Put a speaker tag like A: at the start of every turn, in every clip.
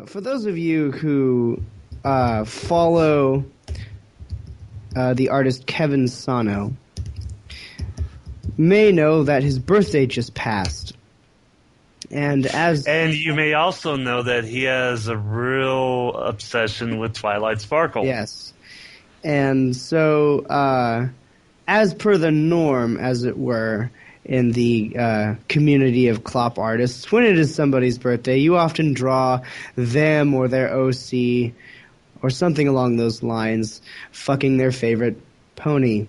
A: For those of you who follow the artist Kevin Sano, may know that his birthday just passed. And
B: you may also know that he has a real obsession with Twilight Sparkle.
A: Yes. And so, as per the norm, as it were, in the community of Klopp artists, when it is somebody's birthday, you often draw them or their OC or something along those lines fucking their favorite pony.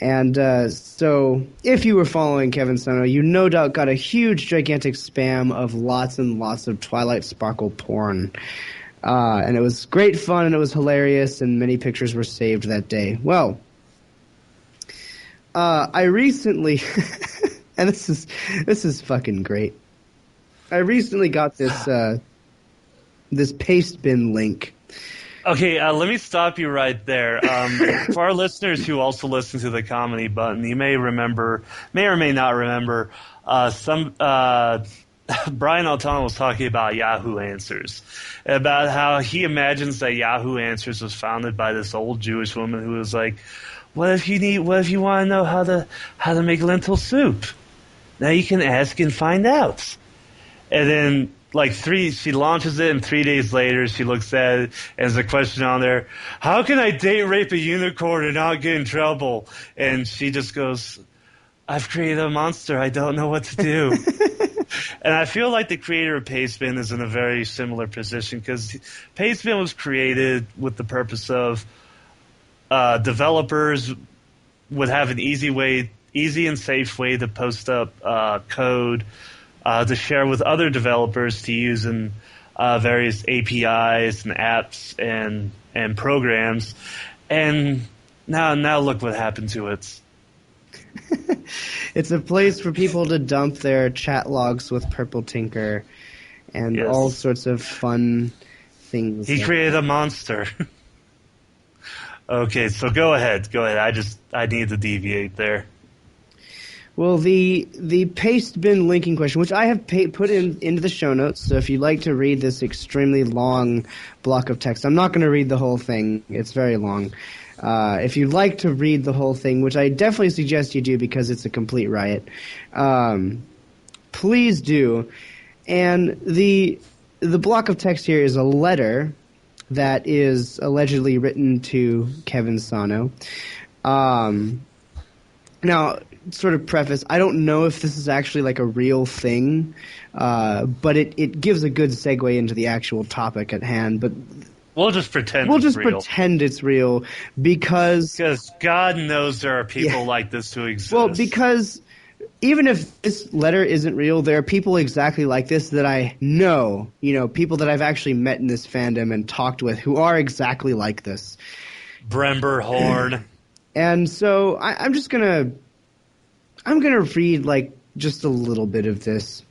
A: And so if you were following Kevin Sano, you no doubt got a huge, gigantic spam of lots and lots of Twilight Sparkle porn. And it was great fun, and it was hilarious, and many pictures were saved that day. Well, I recently, and this is fucking great. I recently got this this paste bin link.
B: Okay, let me stop you right there. For our listeners who also listen to the Comedy Button, you may or may not remember, Brian Altano was talking about Yahoo Answers, about how he imagines that Yahoo Answers was founded by this old Jewish woman who was like, what if you want to know how to make lentil soup? Now you can ask and find out. And then she launches it, and 3 days later she looks at it, and there's a question on there, how can I date rape a unicorn and not get in trouble? And she just goes, I've created a monster, I don't know what to do. And I feel like the creator of Pastebin is in a very similar position, because Pastebin was created with the purpose of developers would have an easy and safe way to post up code to share with other developers to use in various APIs and apps and programs. And now look what happened to it.
A: It's a place for people to dump their chat logs with Purple Tinker and all sorts of fun things.
B: He created a monster. Okay, so go ahead. I need to deviate there.
A: Well, the paste bin linking question, which I have put into the show notes, so if you'd like to read this extremely long block of text, I'm not going to read the whole thing. It's very long. If you'd like to read the whole thing, which I definitely suggest you do because it's a complete riot, please do. And the block of text here is a letter that is allegedly written to Kevin Sano. Now, sort of preface, I don't know if this is actually like a real thing, but it gives a good segue into the actual topic at hand. But
B: we'll just pretend
A: it's real because
B: God knows there are people like this who exist.
A: Well, because even if this letter isn't real, there are people exactly like this that I know, people that I've actually met in this fandom and talked with who are exactly like this.
B: Brember Horn. And
A: so I'm gonna read just a little bit of this.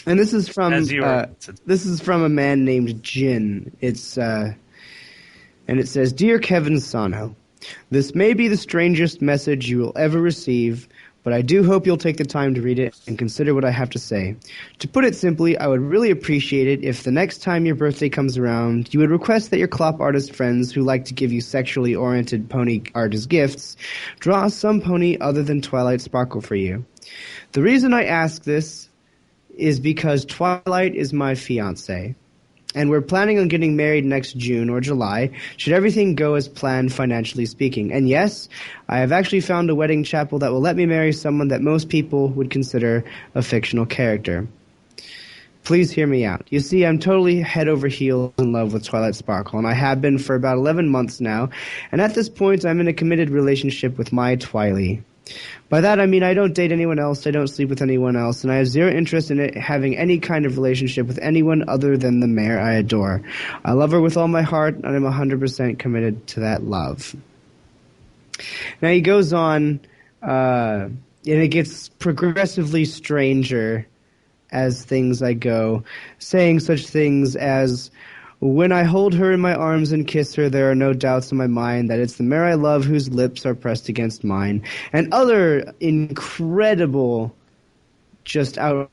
A: And this is from a man named Jin. And it says, "Dear Kevin Sano, this may be the strangest message you will ever receive, but I do hope you'll take the time to read it and consider what I have to say. To put it simply, I would really appreciate it if the next time your birthday comes around, you would request that your Klopp artist friends who like to give you sexually oriented pony art as gifts draw some pony other than Twilight Sparkle for you. The reason I ask this is because Twilight is my fiancé, and we're planning on getting married next June or July, should everything go as planned financially speaking. And yes, I have actually found a wedding chapel that will let me marry someone that most people would consider a fictional character. Please hear me out. You see, I'm totally head over heels in love with Twilight Sparkle, and I have been for about 11 months now, and at this point I'm in a committed relationship with my Twily. By that I mean I don't date anyone else, I don't sleep with anyone else, and I have zero interest in having any kind of relationship with anyone other than the mare I adore. I love her with all my heart, and I'm 100% committed to that love." Now he goes on, and it gets progressively stranger as things go, saying such things as, "When I hold her in my arms and kiss her, there are no doubts in my mind that it's the mare I love whose lips are pressed against mine," and other incredible, just out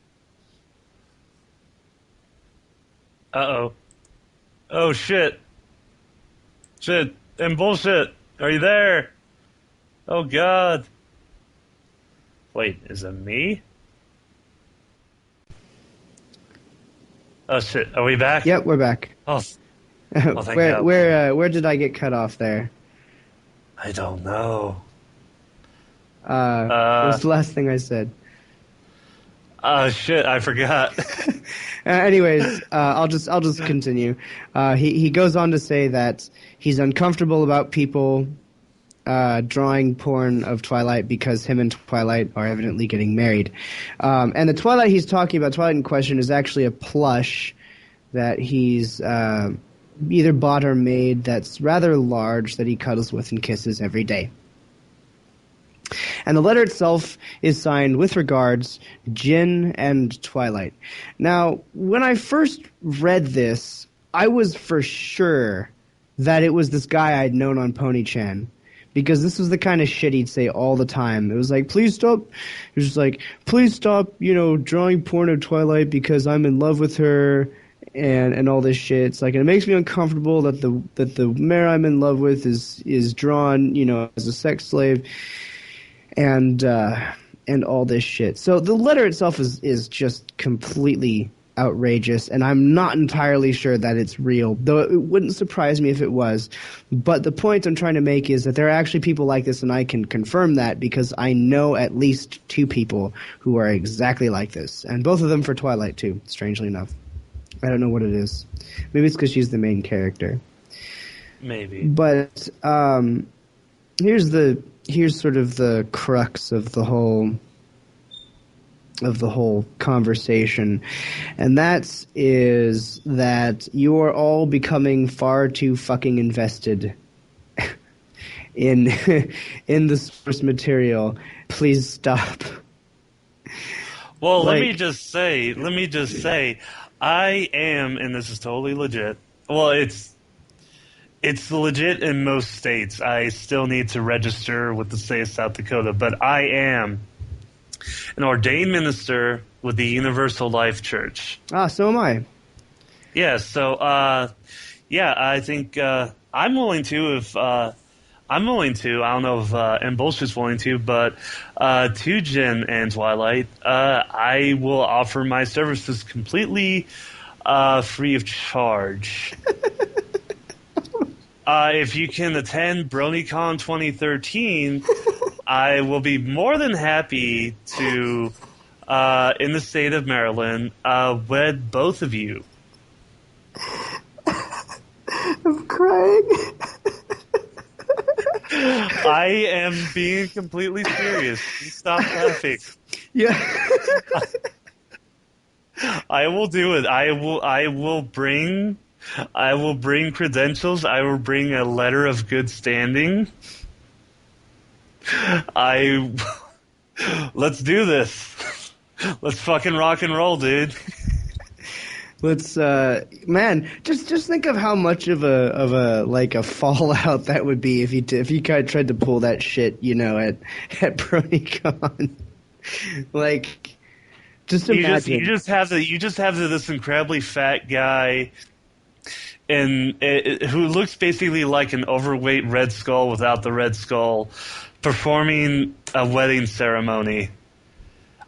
B: Uh-oh. Oh, shit. Shit. And bullshit. Are you there? Oh, God. Wait, is it me? Oh, shit. Are we back?
A: Yep, we're back.
B: Oh, thank God.
A: Where did I get cut off there?
B: I don't know.
A: What was the last thing I said?
B: Shit, I forgot.
A: Anyways, I'll just continue. He goes on to say that he's uncomfortable about people drawing porn of Twilight because him and Twilight are evidently getting married. And the Twilight he's talking about, Twilight in question, is actually a plush that he's either bought or made that's rather large that he cuddles with and kisses every day. And the letter itself is signed, with regards, Jin and Twilight. Now, when I first read this, I was for sure that it was this guy I'd known on Pony-chan, because this was the kind of shit he'd say all the time. It was like, please stop. It was just like, please stop, drawing porn of Twilight because I'm in love with her, and all this shit. It's like, it makes me uncomfortable that the mare I'm in love with is drawn, as a sex slave. And all this shit. So the letter itself is just completely outrageous, and I'm not entirely sure that it's real, though it wouldn't surprise me if it was. But the point I'm trying to make is that there are actually people like this, and I can confirm that because I know at least 2 people who are exactly like this, and both of them for Twilight too, strangely enough. I don't know what it is. Maybe it's because she's the main character.
B: Maybe.
A: But here's sort of the crux of the whole conversation, and that is that you are all becoming far too fucking invested in the source material. Please stop.
B: Well, let me just say, I am, and this is totally legit. Well, it's legit in most states. I still need to register with the state of South Dakota, but I am an ordained minister with the Universal Life Church.
A: So am I.
B: Yeah, so, I think I'm willing to if I'm willing to. I don't know if Mbulsht's willing to, but to Jin and Twilight, I will offer my services completely free of charge. If you can attend BronyCon 2013, I will be more than happy to, in the state of Maryland, wed both of you.
A: I'm crying.
B: I am being completely serious. Please stop laughing.
A: Yeah.
B: I will do it. I will bring credentials. I will bring a letter of good standing. Let's do this. Let's fucking rock and roll, dude.
A: Let's, man, just think of how much of a fallout that would be if you kind of tried to pull that shit, at BronyCon. Like, just imagine.
B: You just have this incredibly fat guy, and who looks basically like an overweight Red Skull without the Red Skull, performing a wedding ceremony.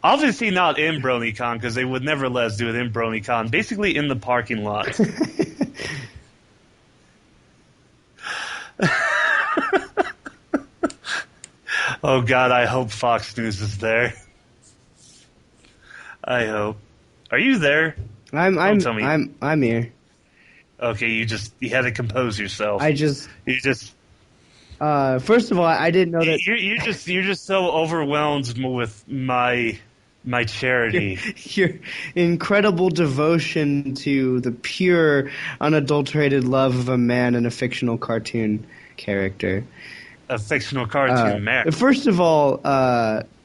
B: Obviously not in BronyCon, because they would never let us do it in BronyCon. Basically in the parking lot. Oh God, I hope Fox News is there. I hope. Are you there?
A: I'm here.
B: Okay, you had to compose yourself.
A: First of all, I didn't know that
B: you're just so overwhelmed with my charity.
A: Your incredible devotion to the pure, unadulterated love of a man in a fictional cartoon character.
B: A fictional cartoon man.
A: First of all,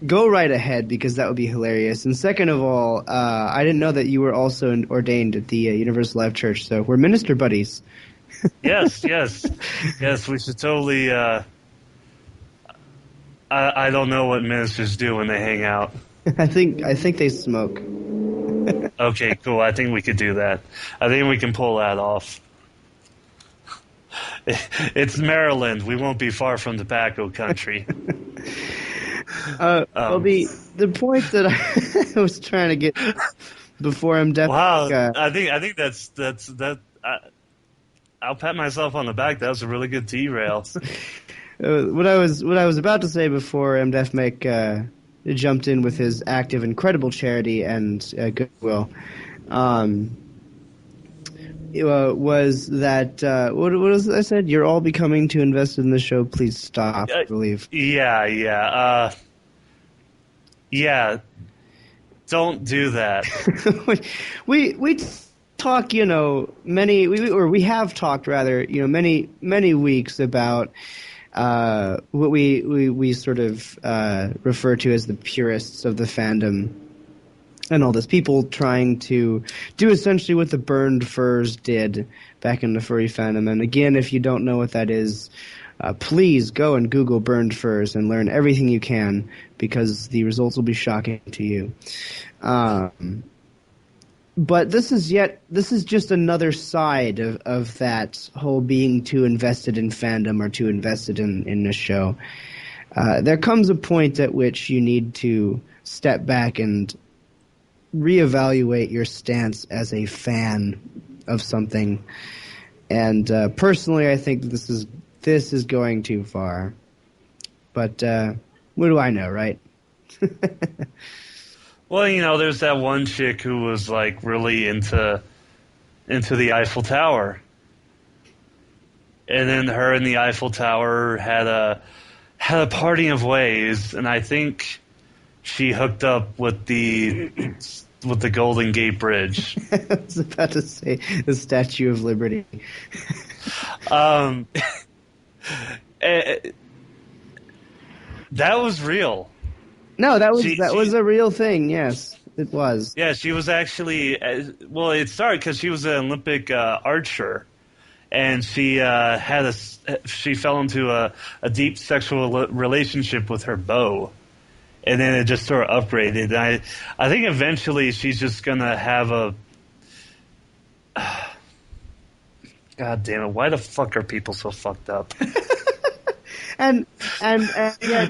A: go right ahead, because that would be hilarious. And second of all, I didn't know that you were also ordained at the Universal Life Church, so we're minister buddies.
B: Yes, we should totally. I don't know what ministers do when they hang out.
A: I think they smoke.
B: Okay, cool. I think we could do that. I think we can pull that off. It's Maryland. We won't be far from tobacco country.
A: Well, the point that I was trying to get before Emdefmek.
B: Wow, I think that's that. I'll pat myself on the back. That was a really good derail.
A: What I was about to say before Emdefmek jumped in with his active, incredible charity and goodwill, was that what was it I said? You're all becoming too invested in the show. Please stop. I believe.
B: Yeah. Don't do that.
A: we talk, we have talked rather, many weeks about what we sort of refer to as the purists of the fandom and all this. People trying to do essentially what the Burned Furs did back in the furry fandom. And again, if you don't know what that is, please go and Google Burned Furs and learn everything you can, because the results will be shocking to you. But this is just another side of that whole being too invested in fandom or too invested in a show. There comes a point at which you need to step back and reevaluate your stance as a fan of something. And personally, I think this is going too far. But what do I know, right?
B: Well, there's that one chick who was like really into the Eiffel Tower, and then her and the Eiffel Tower had a parting of ways, and I think she hooked up with the Golden Gate Bridge.
A: I was about to say the Statue of Liberty.
B: That was real.
A: No, that was a real thing. Yes, it was.
B: Yeah, she was actually. Well, it started because she was an Olympic archer, and she fell into a deep sexual relationship with her bow, and then it just sort of upgraded. And I think eventually she's just gonna have a. God damn it! Why the fuck are people so fucked up?
A: And yeah,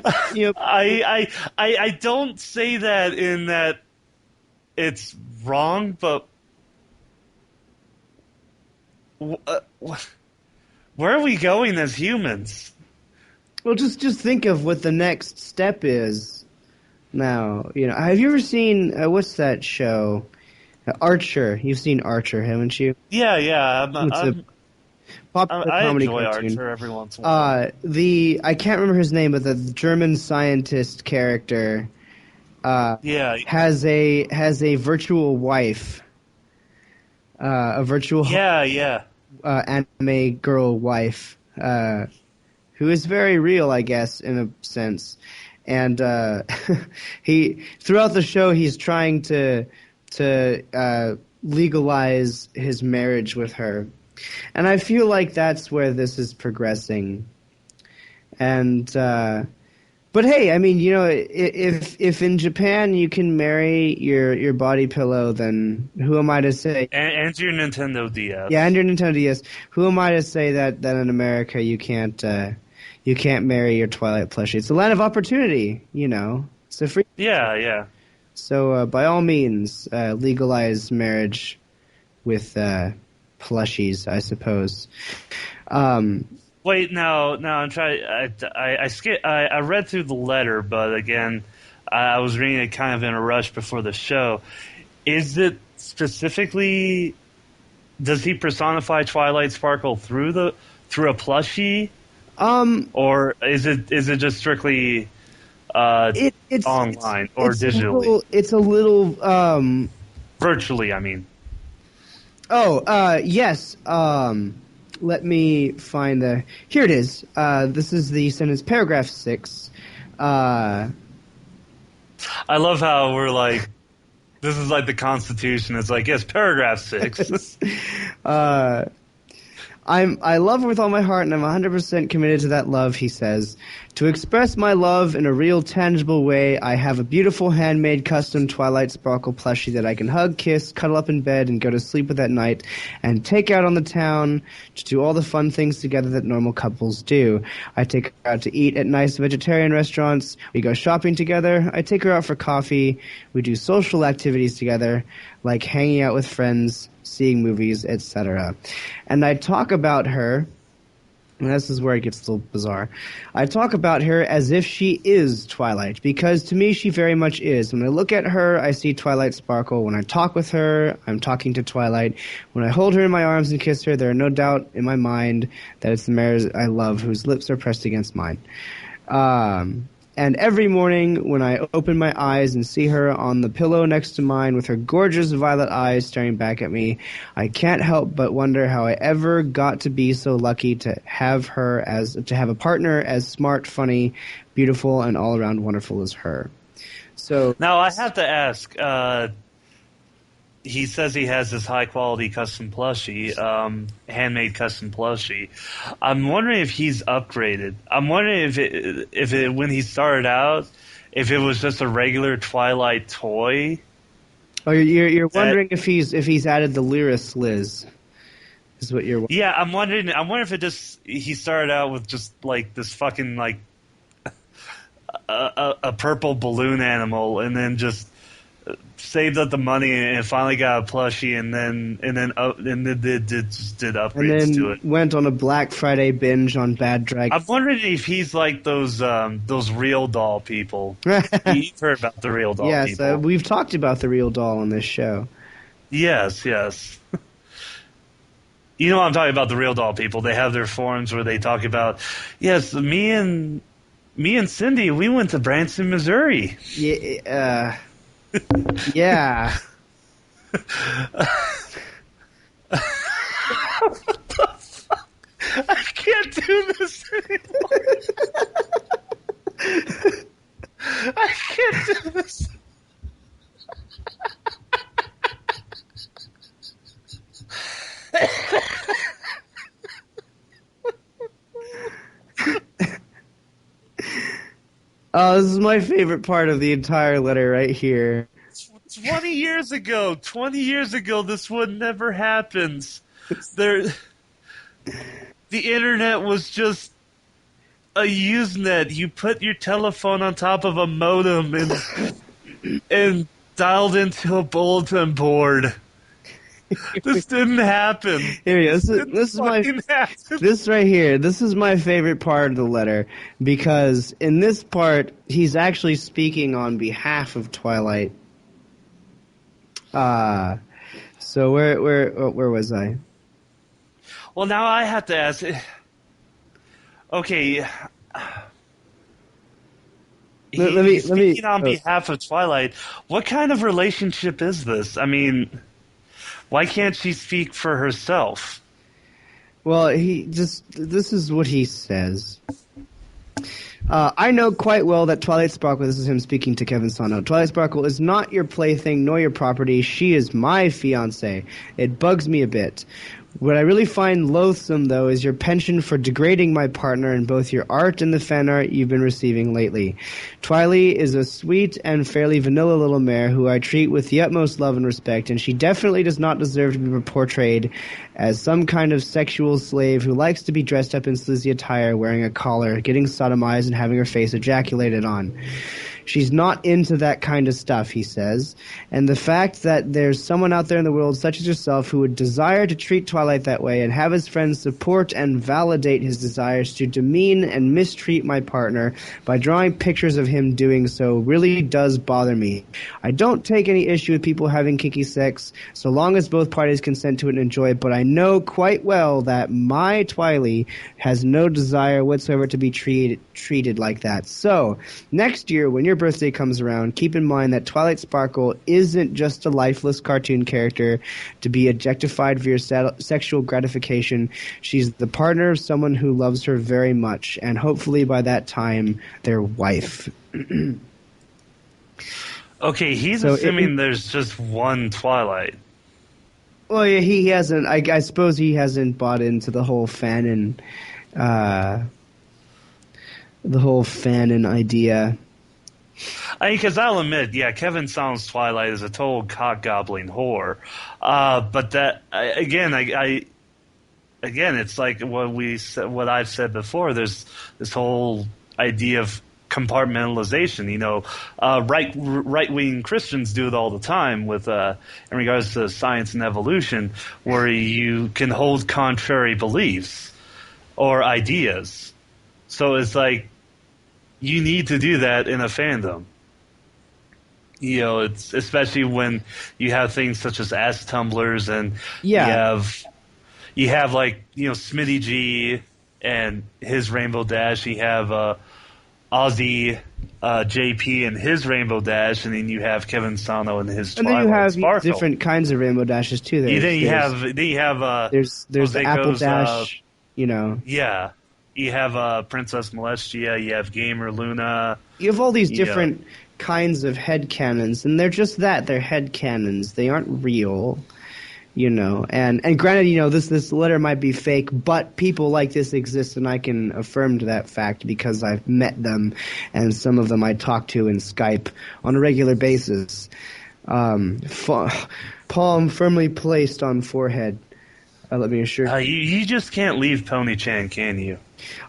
B: I don't say that in that it's wrong, but where are we going as humans?
A: Well, just think of what the next step is. Now, have you ever seen what's that show? Archer. You've seen Archer, haven't you?
B: Yeah.
A: Popular
B: I
A: comedy
B: enjoy
A: cartoon.
B: Archer every once in a while.
A: I can't remember his name, but the German scientist character has a virtual wife, a virtual anime girl wife, who is very real, I guess, in a sense. And he throughout the show he's trying to legalize his marriage with her. And I feel like that's where this is progressing. And but hey, I mean, if in Japan you can marry your body pillow, then who am I to say?
B: And your Nintendo DS.
A: Yeah, and your Nintendo DS. Who am I to say that in America you can't marry your Twilight plushie? It's a land of opportunity, It's a free.
B: Yeah.
A: So by all means, legalize marriage with plushies, I suppose.
B: Wait, no, I'm trying. I read through the letter, but again, I was reading it kind of in a rush before the show. Is it specifically? Does he personify Twilight Sparkle through a plushie? Or is it just strictly
A: it's
B: online or digitally?
A: It's a little
B: virtually, I mean.
A: Yes. Let me find here it is. This is the sentence, paragraph 6.
B: I love how we're like, this is like the Constitution. It's like, yes, paragraph 6.
A: I love her with all my heart, and I'm 100% committed to that love, he says. To express my love in a real, tangible way, I have a beautiful handmade custom Twilight Sparkle plushie that I can hug, kiss, cuddle up in bed, and go to sleep with at night, and take out on the town to do all the fun things together that normal couples do. I take her out to eat at nice vegetarian restaurants. We go shopping together. I take her out for coffee. We do social activities together, like hanging out with friends, seeing movies, etc. And I talk about her, and this is where it gets a little bizarre. I talk about her as if she is Twilight, because to me she very much is. When I look at her, I see Twilight Sparkle. When I talk with her, I'm talking to Twilight. When I hold her in my arms and kiss her, there are no doubt in my mind that it's the mare I love whose lips are pressed against mine. And every morning when I open my eyes and see her on the pillow next to mine with her gorgeous violet eyes staring back at me, I can't help but wonder how I ever got to be so lucky to have a partner as smart, funny, beautiful, and all around wonderful as her. So
B: now I have to ask. He says he has this high-quality custom plushie, handmade custom plushie. I'm wondering if he's upgraded. I'm wondering if it when he started out, if it was just a regular Twilight toy.
A: Oh, you're wondering if he's added the Lyris Liz. Is what you're wondering.
B: Yeah, I'm wondering if he started out with just like this fucking like a purple balloon animal, and then just saved up the money and finally got a plushie, and then did upgrades
A: and then
B: to it.
A: Went on a Black Friday binge on Bad Dragon.
B: I'm wondering if he's like those real doll people. You've heard about the real doll people.
A: Yes, we've talked about the real doll on this show.
B: Yes. You know what I'm talking about, the real doll people. They have their forums where they talk about, yes, me and Cindy, we went to Branson, Missouri.
A: Yeah. Yeah.
B: What the fuck? I can't do this anymore. I can't do this.
A: Oh, this is my favorite part of the entire letter right here.
B: 20 years ago, this would never happen. The internet was just a Usenet. You put your telephone on top of a modem and dialed into a bulletin board. This didn't happen.
A: Here we go. This right here. This is my favorite part of the letter, because in this part he's actually speaking on behalf of Twilight. So where was I?
B: Well, now I have to ask. Okay.
A: Let me
B: speaking on behalf of Twilight. What kind of relationship is this? I mean, why can't she speak for herself?
A: Well, this is what he says. I know quite well that Twilight Sparkle, this is him speaking to Kevin Sano, Twilight Sparkle is not your plaything nor your property. She is my fiancée. It bugs me a bit. What I really find loathsome, though, is your penchant for degrading my partner in both your art and the fan art you've been receiving lately. Twily is a sweet and fairly vanilla little mare who I treat with the utmost love and respect, and she definitely does not deserve to be portrayed as some kind of sexual slave who likes to be dressed up in sleazy attire, wearing a collar, getting sodomized, and having her face ejaculated on. She's not into that kind of stuff, he says, and the fact that there's someone out there in the world such as yourself who would desire to treat Twilight that way and have his friends support and validate his desires to demean and mistreat my partner by drawing pictures of him doing so really does bother me. I don't take any issue with people having kinky sex so long as both parties consent to it and enjoy it, but I know quite well that my Twily has no desire whatsoever to be treated like that. So, next year when your birthday comes around, keep in mind that Twilight Sparkle isn't just a lifeless cartoon character to be objectified for your sexual gratification. She's the partner of someone who loves her very much, and hopefully by that time, their wife.
B: Okay, he's assuming there's just one Twilight.
A: Well, yeah, he hasn't. I suppose he hasn't bought into the whole fanon idea.
B: Because I'll admit, yeah, Kevin Song's Twilight is a total cock-gobbling whore. But that again, again, it's like what I've said before. There's this whole idea of compartmentalization. You know, right-wing Christians do it all the time with in regards to science and evolution, where you can hold contrary beliefs or ideas. So it's like you need to do that in a fandom. You know, it's especially when you have things such as ass tumblers and you have like, you know, Smitty G and his Rainbow Dash. You have Ozzy JP and his Rainbow Dash, and then you have Kevin Sano and his Twilight
A: and then you have
B: Sparkle.
A: Different kinds of Rainbow Dashes too.
B: There's
A: the Apple Dash. You know.
B: Yeah. You have Princess Molestia, you have Gamer Luna.
A: You have all these different kinds of headcanons, and they're just that. They're headcanons. They aren't real, you know. And granted, you know, this letter might be fake, but people like this exist, and I can affirm to that fact because I've met them, and some of them I talk to in Skype on a regular basis. Palm firmly placed on forehead. Let me assure you.
B: You just can't leave Pony-chan, can you?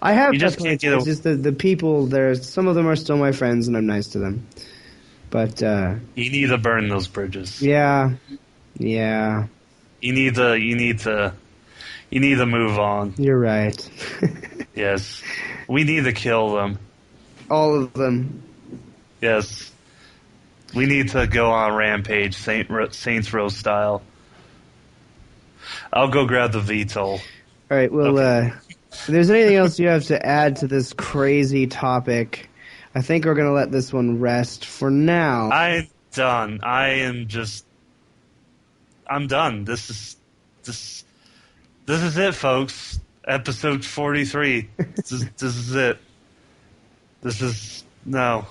A: I have.
B: You just can't get
A: It's just the people. Some of them are still my friends, and I'm nice to them. But
B: you need to burn those bridges.
A: Yeah.
B: You need to move on.
A: You're right.
B: Yes, we need to kill them.
A: All of them.
B: Yes, we need to go on a rampage, Saints Row style. I'll go grab the VTOL.
A: All right. Well, if there's anything else you have to add to this crazy topic, I think we're going to let this one rest for now.
B: I'm done. I'm done. This is it, folks. Episode 43. This is it. This is no.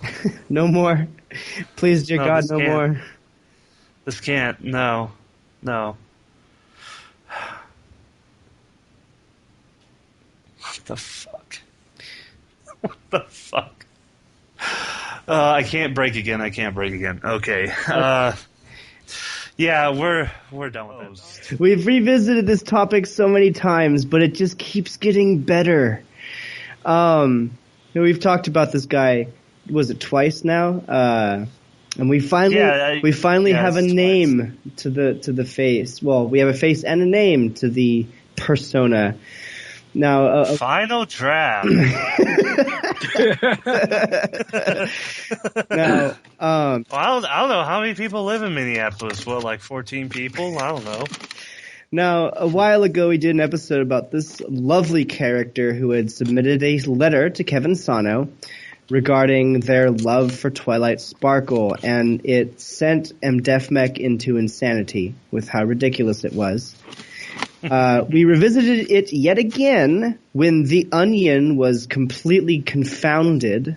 A: No more. Please, dear God, no more.
B: This can't. No. What the fuck? What the fuck? I can't break again. Okay. Yeah, we're done with those.
A: We've revisited this topic so many times, but it just keeps getting better. We've talked about this guy, was it twice now? And we finally have a name to the face. Well, we have a face and a name to the persona. Now,
B: final draft.
A: Now,
B: I don't know how many people live in Minneapolis. What, like 14 people? I don't know.
A: Now, a while ago, we did an episode about this lovely character who had submitted a letter to Kevin Sano regarding their love for Twilight Sparkle, and it sent Emdefmek into insanity with how ridiculous it was. We revisited it yet again when The Onion was completely confounded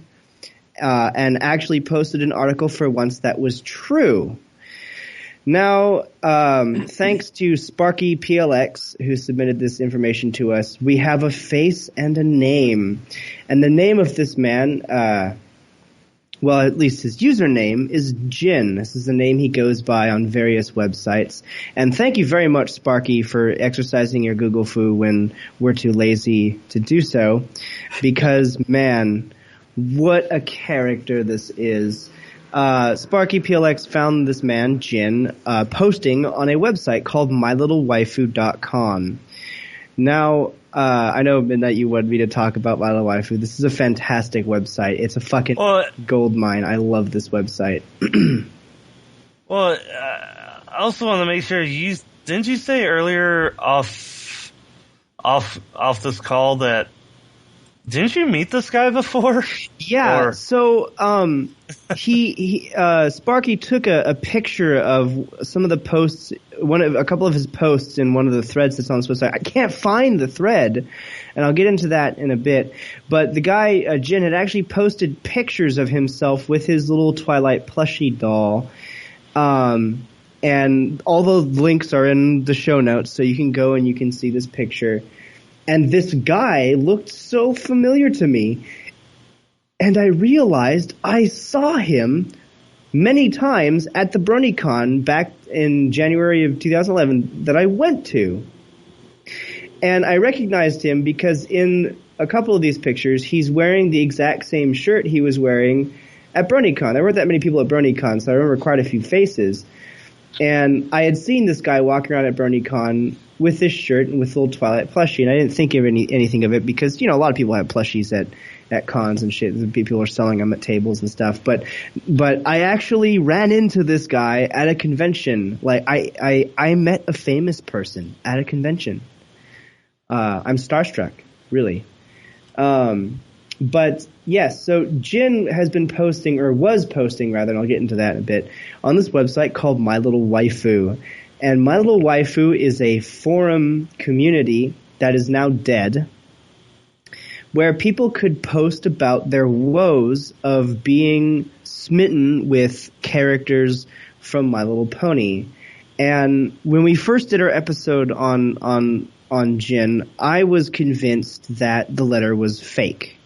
A: and actually posted an article for once that was true. Now, thanks to Sparky PLX, who submitted this information to us, we have a face and a name. And the name of this man, well, at least his username, is Jin. This is the name he goes by on various websites. And thank you very much, Sparky, for exercising your Google foo when we're too lazy to do so. Because, man, what a character this is. Sparky PLX found this man, Jin, posting on a website called MyLittleWaifu.com. Now, I know, Midnight, you wanted me to talk about My Little Waifu. This is a fantastic website. It's a fucking gold mine. I love this website.
B: Well, I also want to make sure didn't you say earlier off this call that didn't you meet this guy before?
A: Yeah. So, Sparky took a picture of some of the posts, a couple of his posts in one of the threads that's on this website. I can't find the thread, and I'll get into that in a bit. But the guy, Jin, had actually posted pictures of himself with his little Twilight plushie doll, And all the links are in the show notes, so you can go and you can see this picture. And this guy looked so familiar to me. And I realized I saw him many times at the BronyCon back in January of 2011 that I went to. And I recognized him because in a couple of these pictures, he's wearing the exact same shirt he was wearing at BronyCon. There weren't that many people at BronyCon, so I remember quite a few faces. And I had seen this guy walking around at BronyCon with this shirt and with a little Twilight plushie, and I didn't think of anything of it because, a lot of people have plushies at cons and shit. People are selling them at tables and stuff. But I actually ran into this guy at a convention. Like, I met a famous person at a convention. I'm starstruck, really. But yes, so Jin has been posting, or was posting rather, and I'll get into that in a bit, on this website called My Little Waifu. And My Little Waifu is a forum community that is now dead, where people could post about their woes of being smitten with characters from My Little Pony. And when we first did our episode on Jin, I was convinced that the letter was fake.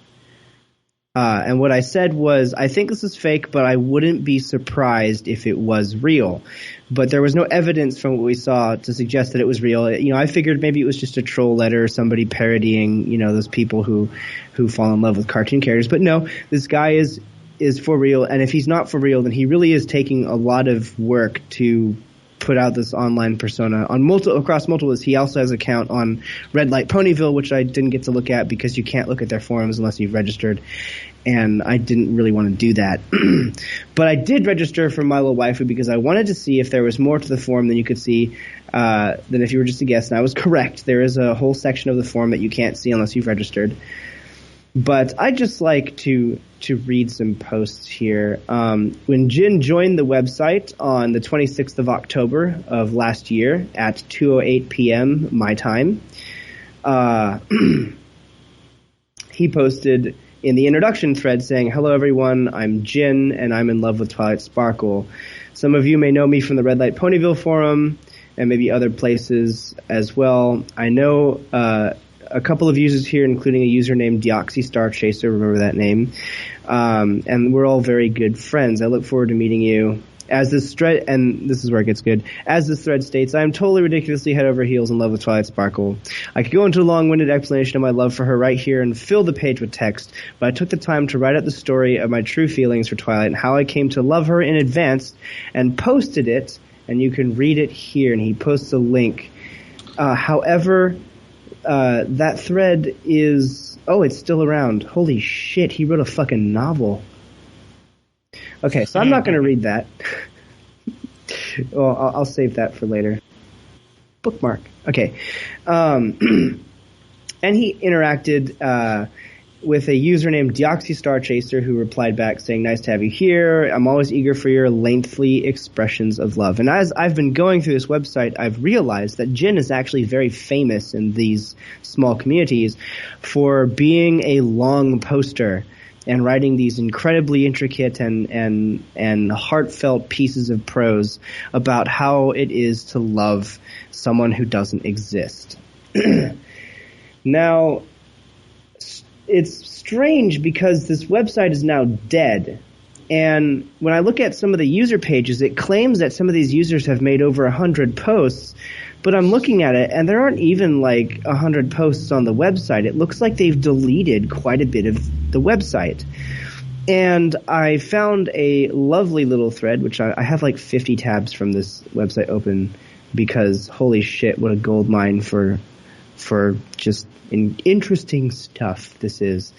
A: And what I said was, I think this is fake, but I wouldn't be surprised if it was real. But there was no evidence from what we saw to suggest that it was real. I figured maybe it was just a troll letter or somebody parodying, those people who fall in love with cartoon characters. But no, this guy is for real. And if he's not for real, then he really is taking a lot of work to put out this online persona on across multiple lists. He also has an account on Red Light Ponyville, which I didn't get to look at because you can't look at their forums unless you've registered, and I didn't really want to do that. But I did register for My Little Waifu because I wanted to see if there was more to the forum than you could see than if you were just a guest, and I was correct. There is a whole section of the forum that you can't see unless you've registered. But I'd just like to read some posts here. When Jin joined the website on the 26th of October of last year at 2:08 p.m. my time, he posted in the introduction thread saying, "Hello everyone, I'm Jin and I'm in love with Twilight Sparkle. Some of you may know me from the Red Light Ponyville forum and maybe other places as well. I know a couple of users here, including a user named Deoxy Star Chaser, remember that name, and we're all very good friends. I look forward to meeting you. As this thread, and this is where it gets good, as this thread states, I am totally ridiculously head over heels in love with Twilight Sparkle. I could go into a long-winded explanation of my love for her right here and fill the page with text, but I took the time to write out the story of my true feelings for Twilight and how I came to love her in advance and posted it, and you can read it here, and he posts a link. However, that thread is... Oh, it's still around. Holy shit, he wrote a fucking novel. Okay, so I'm not going to read that. Well, I'll save that for later. Bookmark. Okay. And he interacted with a user named Deoxy Star Chaser, who replied back saying, "Nice to have you here. I'm always eager for your lengthy expressions of love." And as I've been going through this website, I've realized that Jin is actually very famous in these small communities for being a long poster and writing these incredibly intricate and heartfelt pieces of prose about how it is to love someone who doesn't exist. Now, it's strange because this website is now dead. And when I look at some of the user pages, it claims that some of these users have made over 100 posts. But I'm looking at it, and there aren't even like 100 posts on the website. It looks like they've deleted quite a bit of the website. And I found a lovely little thread, which I have like 50 tabs from this website open because holy shit, what a gold mine for just interesting stuff this is.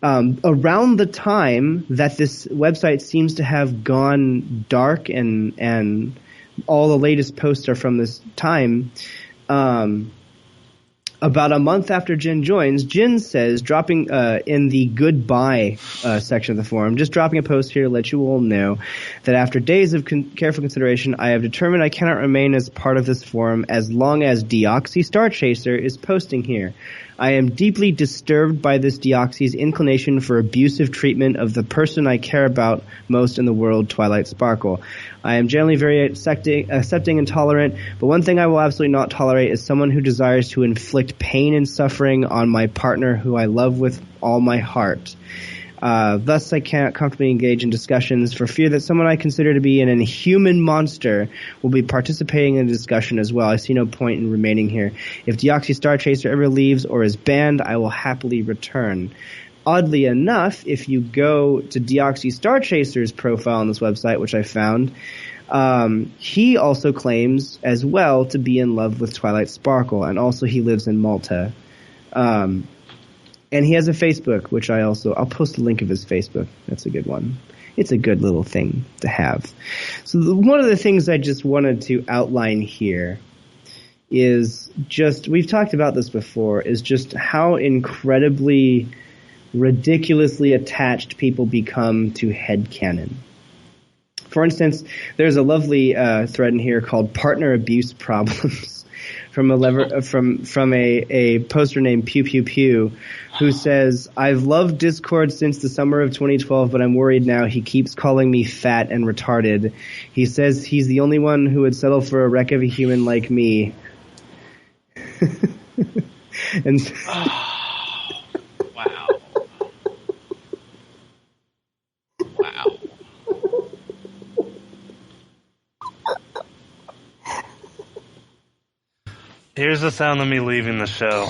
A: Around the time that this website seems to have gone dark and all the latest posts are from this time, about a month after Jin joins, Jin says, dropping in the goodbye section of the forum, just dropping a post here to let you all know that after days of careful consideration, I have determined I cannot remain as part of this forum as long as Deoxy Star Chaser is posting here. I am deeply disturbed by this Deoxy's inclination for abusive treatment of the person I care about most in the world, Twilight Sparkle. I am generally very accepting and tolerant, but one thing I will absolutely not tolerate is someone who desires to inflict pain and suffering on my partner who I love with all my heart. Thus, I cannot comfortably engage in discussions for fear that someone I consider to be an inhuman monster will be participating in the discussion as well. I see no point in remaining here. If Deoxy Star Chaser ever leaves or is banned, I will happily return. Oddly enough, if you go to Deoxy Star Chaser's profile on this website, which I found, he also claims as well to be in love with Twilight Sparkle, and also he lives in Malta. And he has a Facebook, which I'll post a link of his Facebook. That's a good one. It's a good little thing to have. So one of the things I just wanted to outline here is just, we've talked about this before, is just how incredibly ridiculously attached people become to headcanon. For instance, there's a lovely thread in here called Partner Abuse Problems. From a poster named Pew Pew Pew, who says, I've loved Discord since the summer of 2012, but I'm worried now. He keeps calling me fat and retarded. He says he's the only one who would settle for a wreck of a human like me. And
C: wow. Wow.
B: Here's the sound of me leaving the show.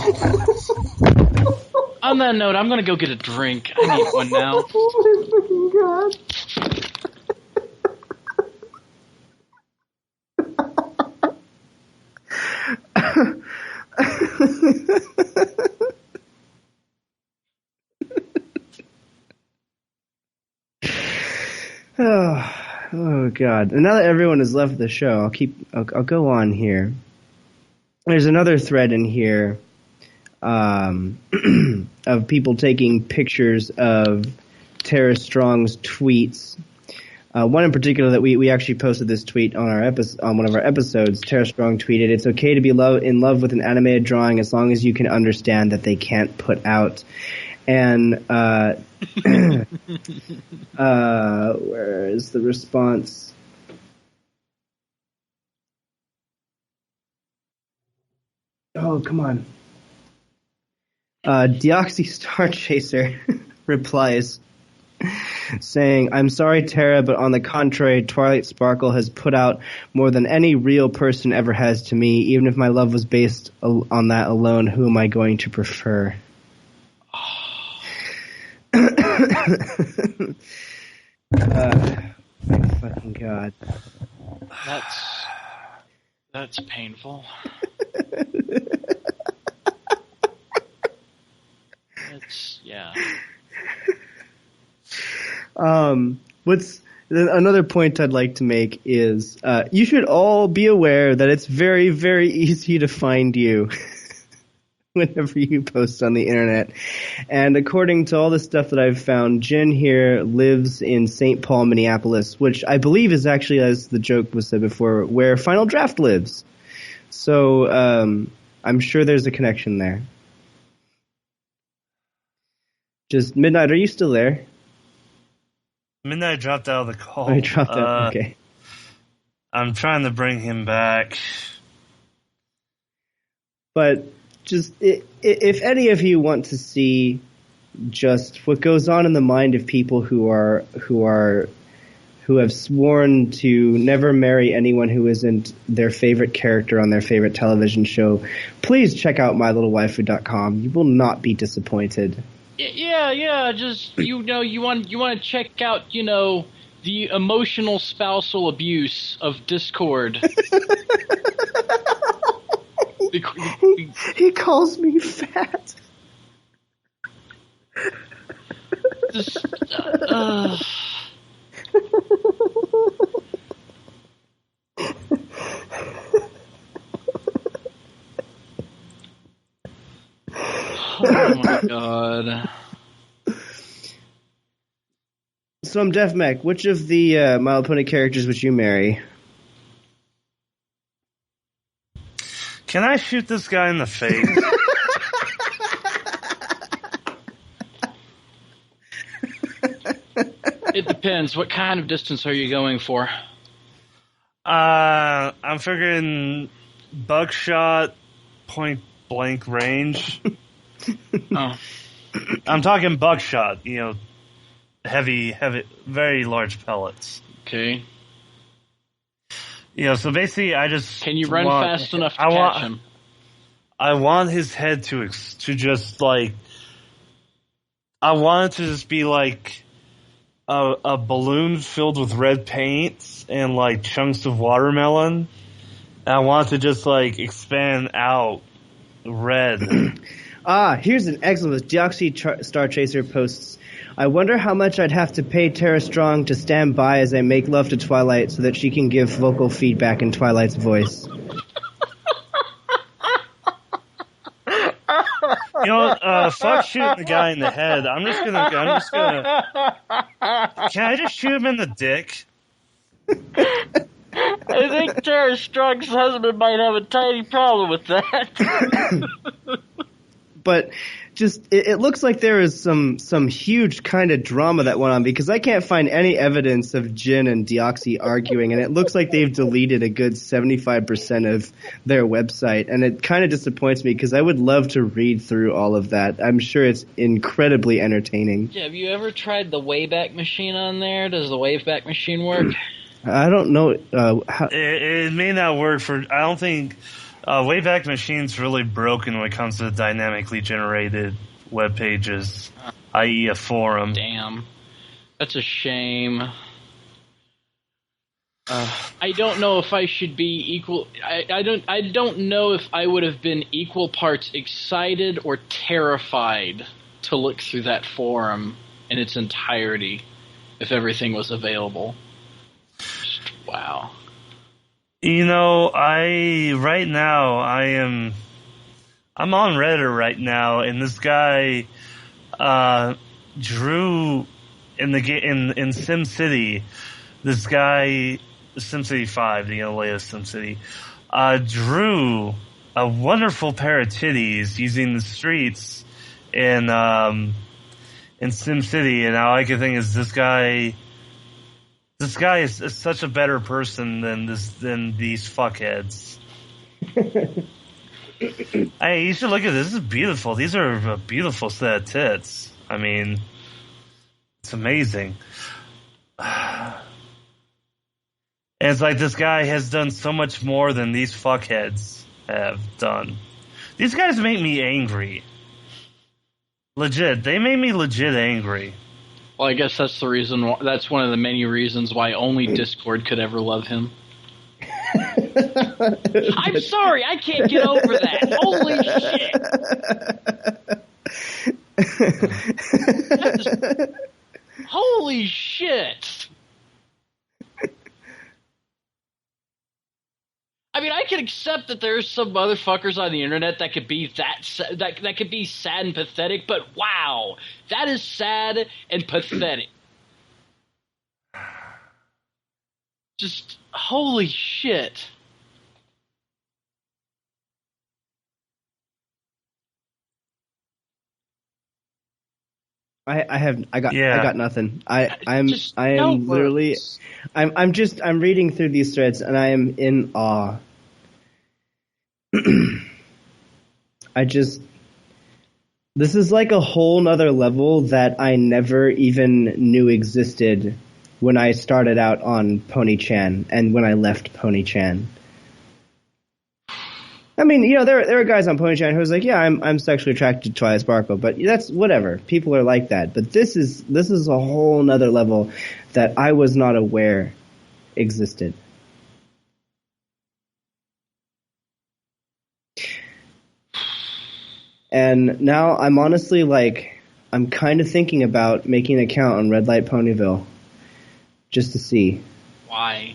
C: On that note, I'm gonna go get a drink. I need one now.
A: Oh my god. Oh god. And now that everyone has left the show, I'll go on here. There's another thread in here of people taking pictures of Tara Strong's tweets. One in particular that we actually posted this tweet on on one of our episodes. Tara Strong tweeted, "It's okay to be in love with an animated drawing as long as you can understand that they can't put out." And where is the response? Oh, come on. Deoxy Star Chaser replies, saying, I'm sorry, Tara, but on the contrary, Twilight Sparkle has put out more than any real person ever has to me. Even if my love was based on that alone, who am I going to prefer? My fucking god.
C: That's painful. Yeah.
A: What's another point I'd like to make is you should all be aware that it's very, very easy to find you whenever you post on the internet. And according to all the stuff that I've found, Jin here lives in St. Paul, Minneapolis, which I believe is actually, as the joke was said before, where Final Draft lives. So I'm sure there's a connection there. Just Midnight, are you still there?
B: Midnight dropped out of the call.
A: Oh, he dropped out. Okay.
B: I'm trying to bring him back.
A: But just if any of you want to see just what goes on in the mind of people who have sworn to never marry anyone who isn't their favorite character on their favorite television show, please check out mylittlewaifu.com. You will not be disappointed.
C: Yeah. Just you want to check out the emotional spousal abuse of Discord.
A: He calls me fat.
C: Just, oh my god.
A: So I'm Emdefmek. Which of the My Little Pony characters would you marry?
B: Can I shoot this guy in the face?
C: It depends. What kind of distance are you going for?
B: I'm figuring buckshot, point blank range.
C: Oh.
B: I'm talking buckshot, heavy, very large pellets.
C: Okay.
B: So basically I just...
C: Can you run fast enough to catch him?
B: I want his head to just, like... I want it to just be, like, a balloon filled with red paint and, like, chunks of watermelon. And I want it to just, like, expand out red.
A: Here's an excellent. Deoxy Star Chaser posts, I wonder how much I'd have to pay Tara Strong to stand by as I make love to Twilight so that she can give vocal feedback in Twilight's voice.
B: Fuck shooting the guy in the head. I'm just gonna. Can I just shoot him in the dick?
C: I think Tara Strong's husband might have a tiny problem with that.
A: But just it looks like there is some huge kind of drama that went on, because I can't find any evidence of Jin and Deoxy arguing, and it looks like they've deleted a good 75% of their website, and it kind of disappoints me because I would love to read through all of that. I'm sure it's incredibly entertaining.
C: Yeah, have you ever tried the Wayback Machine on there? Does the Wayback Machine work?
A: I don't know. How...
B: It may not work for... I don't think... Wayback Machine's really broken when it comes to dynamically generated web pages, i.e. a forum.
C: Damn. That's a shame. I don't know if I should be equal... I don't know if I would have been equal parts excited or terrified to look through that forum in its entirety if everything was available. Just, wow.
B: I'm on Reddit right now, and this guy drew in SimCity. This guy, SimCity 5, the latest SimCity, drew a wonderful pair of titties using the streets in SimCity, and all I can think is this guy is such a better person than these fuckheads. Hey, you should look at this. This is beautiful. These are a beautiful set of tits. I mean, it's amazing. And it's like this guy has done so much more than these fuckheads have done. These guys make me angry. Legit. They made me legit angry.
C: Well, I guess that's the reason. That's one of the many reasons why only Discord could ever love him. I'm sorry, I can't get over that. Holy shit! Holy shit! I mean, I can accept that there's some motherfuckers on the internet that could be that could be sad and pathetic, but wow, that is sad and pathetic. Just holy shit.
A: I got nothing. I'm reading through these threads and I am in awe. This is like a whole nother level that I never even knew existed when I started out on Pony-chan and when I left Pony-chan. I mean, there are guys on Pony-chan who's like, yeah, I'm sexually attracted to Twilight Sparkle, but that's whatever. People are like that. But this is a whole nother level that I was not aware existed. And now I'm honestly I'm kind of thinking about making an account on Red Light Ponyville just to see.
C: Why?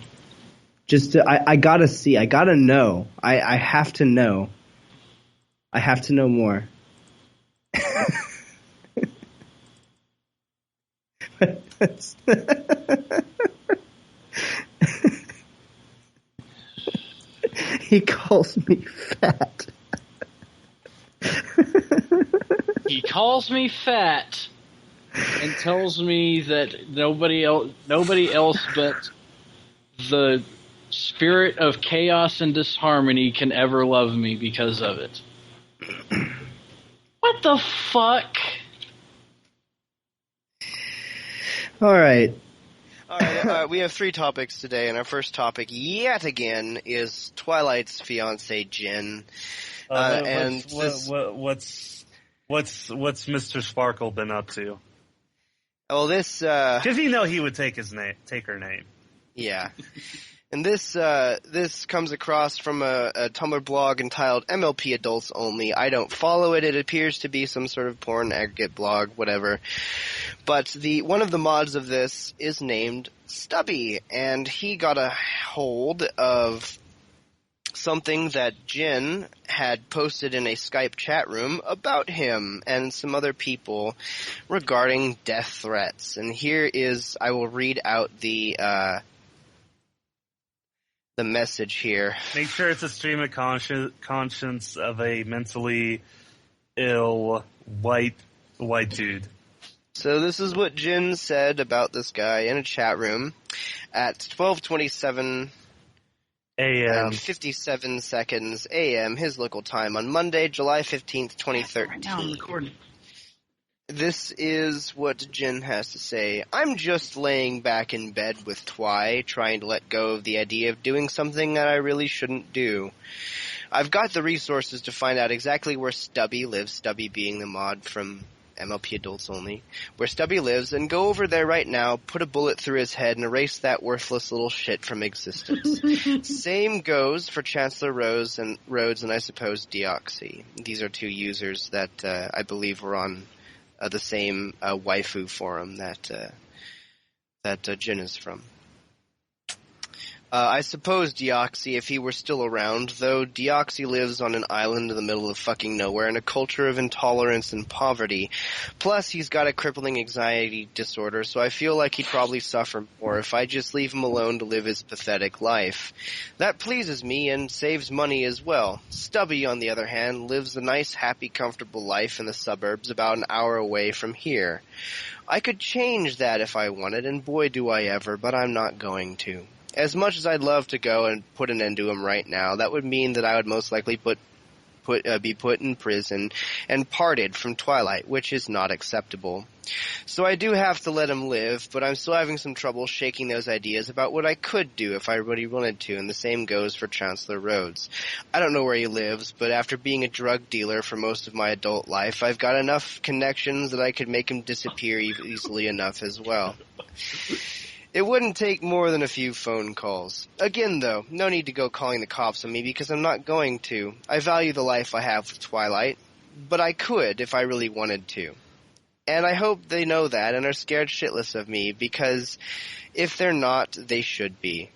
A: I gotta see. I gotta know. I have to know. I have to know more. He calls me fat.
C: He calls me fat. and tells me that nobody else but the spirit of chaos and disharmony can ever love me because of it. What the fuck?
A: All right.
D: We have 3 topics today, and our first topic, yet again, is Twilight's fiance Jin.
B: What's Mr. Sparkle been up to?
D: Well, this
B: because he would take her name.
D: Yeah. And this comes across from a Tumblr blog entitled MLP Adults Only. I don't follow it. It appears to be some sort of porn aggregate blog, whatever. But one of the mods of this is named Stubby, and he got a hold of something that Jin had posted in a Skype chat room about him and some other people regarding death threats. And I will read out the message here.
B: Make sure it's a stream of conscience of a mentally ill white dude.
D: So this is what Jin said about this guy in a chat room at 12:27 a.m. 57 seconds a.m. his local time on Monday, July 15th, 2013. Right now I'm recording. This is what Jin has to say. I'm just laying back in bed with Twi, trying to let go of the idea of doing something that I really shouldn't do. I've got the resources to find out exactly where Stubby lives, Stubby being the mod from MLP Adults Only, where Stubby lives, and go over there right now, put a bullet through his head, and erase that worthless little shit from existence. Same goes for Chancellor Rhodes and I suppose Deoxy. These are 2 users that I believe were on the same waifu forum that Jin is from. I suppose Deoxy, if he were still around, though Deoxy lives on an island in the middle of fucking nowhere in a culture of intolerance and poverty. Plus, he's got a crippling anxiety disorder, so I feel like he'd probably suffer more if I just leave him alone to live his pathetic life. That pleases me and saves money as well. Stubby, on the other hand, lives a nice, happy, comfortable life in the suburbs about an hour away from here. I could change that if I wanted, and boy do I ever, but I'm not going to. As much as I'd love to go and put an end to him right now, that would mean that I would most likely be put in prison and parted from Twilight, which is not acceptable. So I do have to let him live, but I'm still having some trouble shaking those ideas about what I could do if I really wanted to, and the same goes for Chancellor Rhodes. I don't know where he lives, but after being a drug dealer for most of my adult life, I've got enough connections that I could make him disappear easily enough as well. It wouldn't take more than a few phone calls. Again, though, no need to go calling the cops on me because I'm not going to. I value the life I have with Twilight, but I could if I really wanted to. And I hope they know that and are scared shitless of me because if they're not, they should be.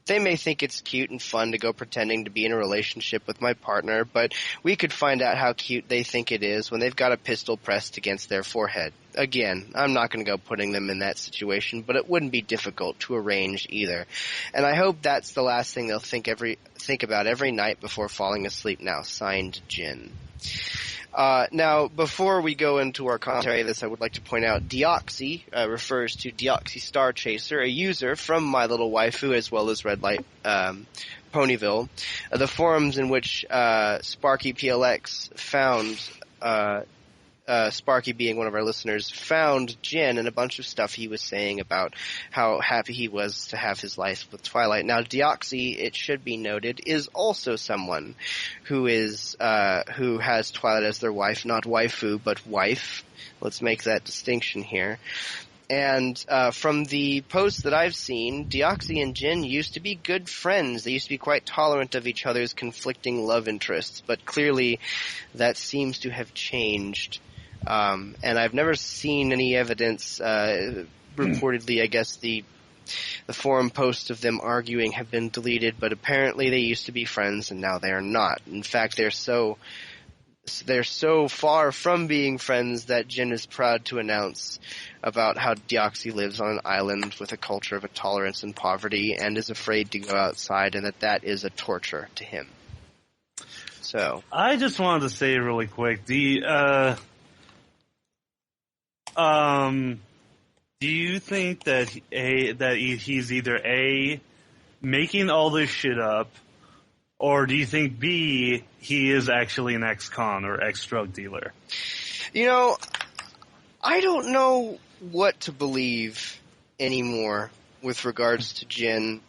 D: They may think it's cute and fun to go pretending to be in a relationship with my partner, but we could find out how cute they think it is when they've got a pistol pressed against their forehead. Again, I'm not going to go putting them in that situation, but it wouldn't be difficult to arrange either. And I hope that's the last thing they'll think about every night before falling asleep now. Signed, Jin. Now, before we go into our commentary of this, I would like to point out Deoxy refers to Deoxy Star Chaser, a user from My Little Waifu as well as Red Light Ponyville, the forums in which Sparky PLX found Sparky being one of our listeners, found Jin and a bunch of stuff he was saying about how happy he was to have his life with Twilight. Now, Deoxy, it should be noted, is also someone who has Twilight as their wife, not waifu, but wife. Let's make that distinction here. And from the posts that I've seen, Deoxy and Jin used to be good friends. They used to be quite tolerant of each other's conflicting love interests, but clearly that seems to have changed. And I've never seen any evidence. Reportedly, I guess the forum posts of them arguing have been deleted, but apparently they used to be friends and now they are not. In fact, they're so far from being friends that Jin is proud to announce about how Deoxy lives on an island with a culture of intolerance and poverty and is afraid to go outside, and that is a torture to him. So
B: I just wanted to say really quick, Do you think that he's either A, making all this shit up, or do you think B, he is actually an ex-con or ex-drug dealer?
D: You know, I don't know what to believe anymore with regards to Jin.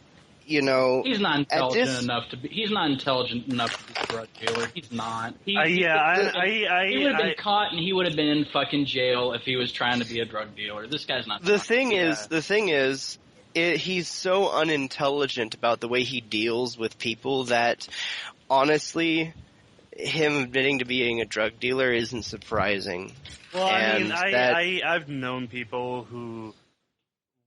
D: You know,
C: he's not intelligent enough to be. He's not intelligent enough to be a drug dealer. He's not. He would have been caught and he would have been in fucking jail if he was trying to be a drug dealer. This guy's not.
D: The thing is, he's so unintelligent about the way he deals with people that, honestly, him admitting to being a drug dealer isn't surprising.
B: Well, I've known people who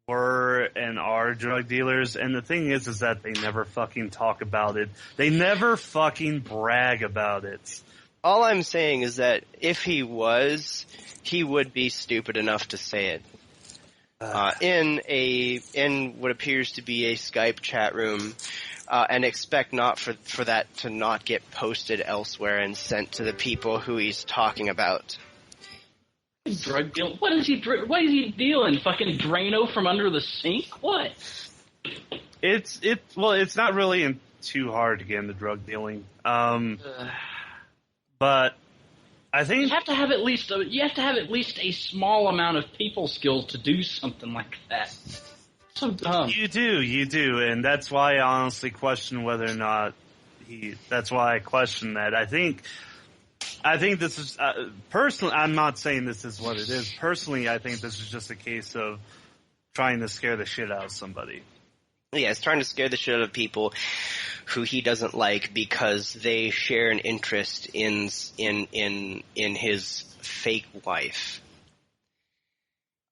B: were and are drug dealers, and the thing is that they never fucking talk about it. They never fucking brag about it.
D: All I'm saying is that if he was, he would be stupid enough to say it. In what appears to be a Skype chat room, and expect not for that to not get posted elsewhere and sent to the people who he's talking about.
C: Drug deal? What is he dealing? Fucking Drano from under the sink? What?
B: It's not really too hard to get into drug dealing. But I think
C: you have to have at least a small amount of people skills to do something like that. So dumb.
B: You do, and that's why I honestly question whether or not that's why I question that. I think this is personally. I'm not saying this is what it is. Personally, I think this is just a case of trying to scare the shit out of somebody.
D: Yeah, it's trying to scare the shit out of people who he doesn't like because they share an interest in his fake wife.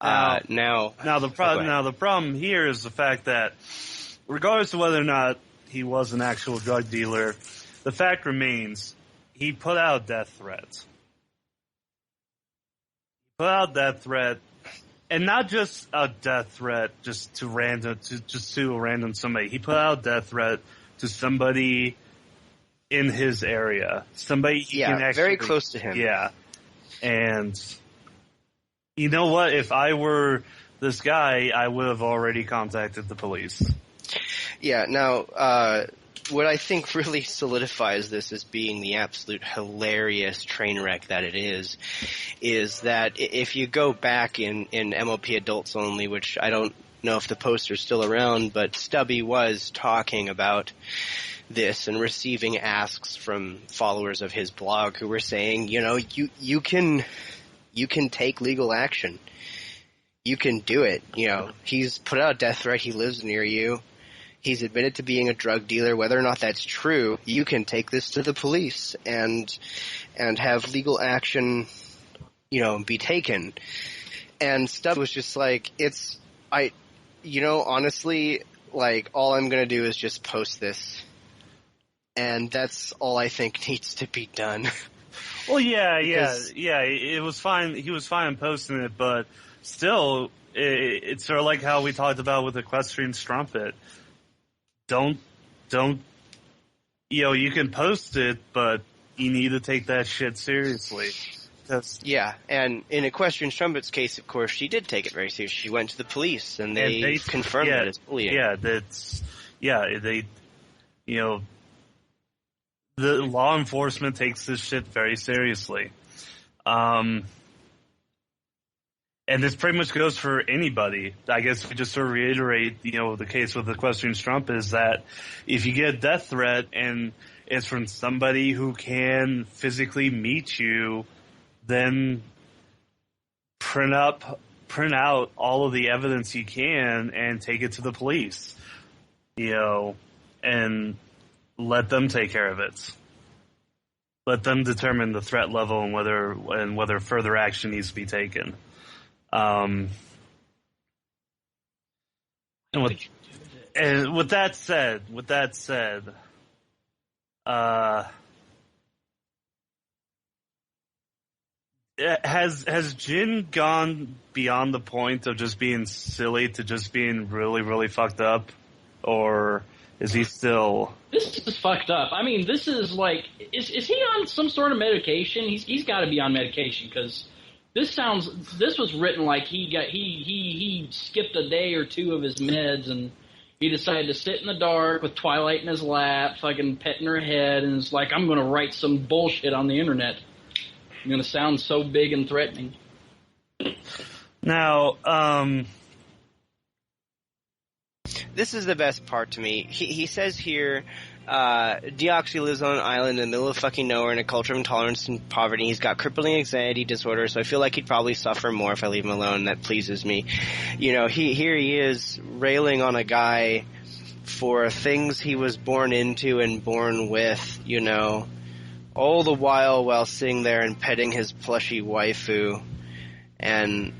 D: Now
B: the problem here is the fact that, regardless of whether or not he was an actual drug dealer, the fact remains. He put out death threats. And not just a death threat just to a random somebody. He put out a death threat to somebody in his area. Somebody he can actually,
D: very close to him.
B: Yeah. And you know what? If I were this guy, I would have already contacted the police.
D: Yeah, now, what I think really solidifies this as being the absolute hilarious train wreck that it is that if you go back in MOP Adults Only, which I don't know if the poster's still around, but Stubby was talking about this and receiving asks from followers of his blog who were saying, you know, you can take legal action. You can do it. You know, he's put out a death threat. He lives near you. He's admitted to being a drug dealer. Whether or not that's true, you can take this to the police and have legal action, you know, be taken. And Stubb was just like, honestly, like, all I'm gonna do is just post this. And that's all I think needs to be done.
B: Well, yeah, it was fine. He was fine posting it, but still, it's sort of like how we talked about with Equestrian Strumpet. Don't, you can post it, but you need to take that shit seriously.
D: Yeah, and in Equestrian Strumpet's case, of course, she did take it very seriously. She went to the police, and they confirmed it as bullying.
B: The law enforcement takes this shit very seriously. And this pretty much goes for anybody. I guess we just sort of reiterate, the case with Equestrian Strumpet is that if you get a death threat and it's from somebody who can physically meet you, then print out all of the evidence you can and take it to the police, and let them take care of it. Let them determine the threat level and whether further action needs to be taken. And with that said, has Jin gone beyond the point of just being silly to just being really, really fucked up, or is he still?
C: This is fucked up. I mean, this is like, is he on some sort of medication? He's got to be on medication because This was written like he skipped a day or two of his meds and he decided to sit in the dark with Twilight in his lap, fucking petting her head, and it's like, I'm going to write some bullshit on the internet. I'm going to sound so big and threatening.
B: Now,
D: this is the best part to me. He says here, Deoxy lives on an island in the middle of fucking nowhere in a culture of intolerance and poverty. He's got crippling anxiety disorder, so I feel like he'd probably suffer more if I leave him alone. That pleases me. You know, here he is railing on a guy for things he was born into and born with, you know, all the while sitting there and petting his plushy waifu and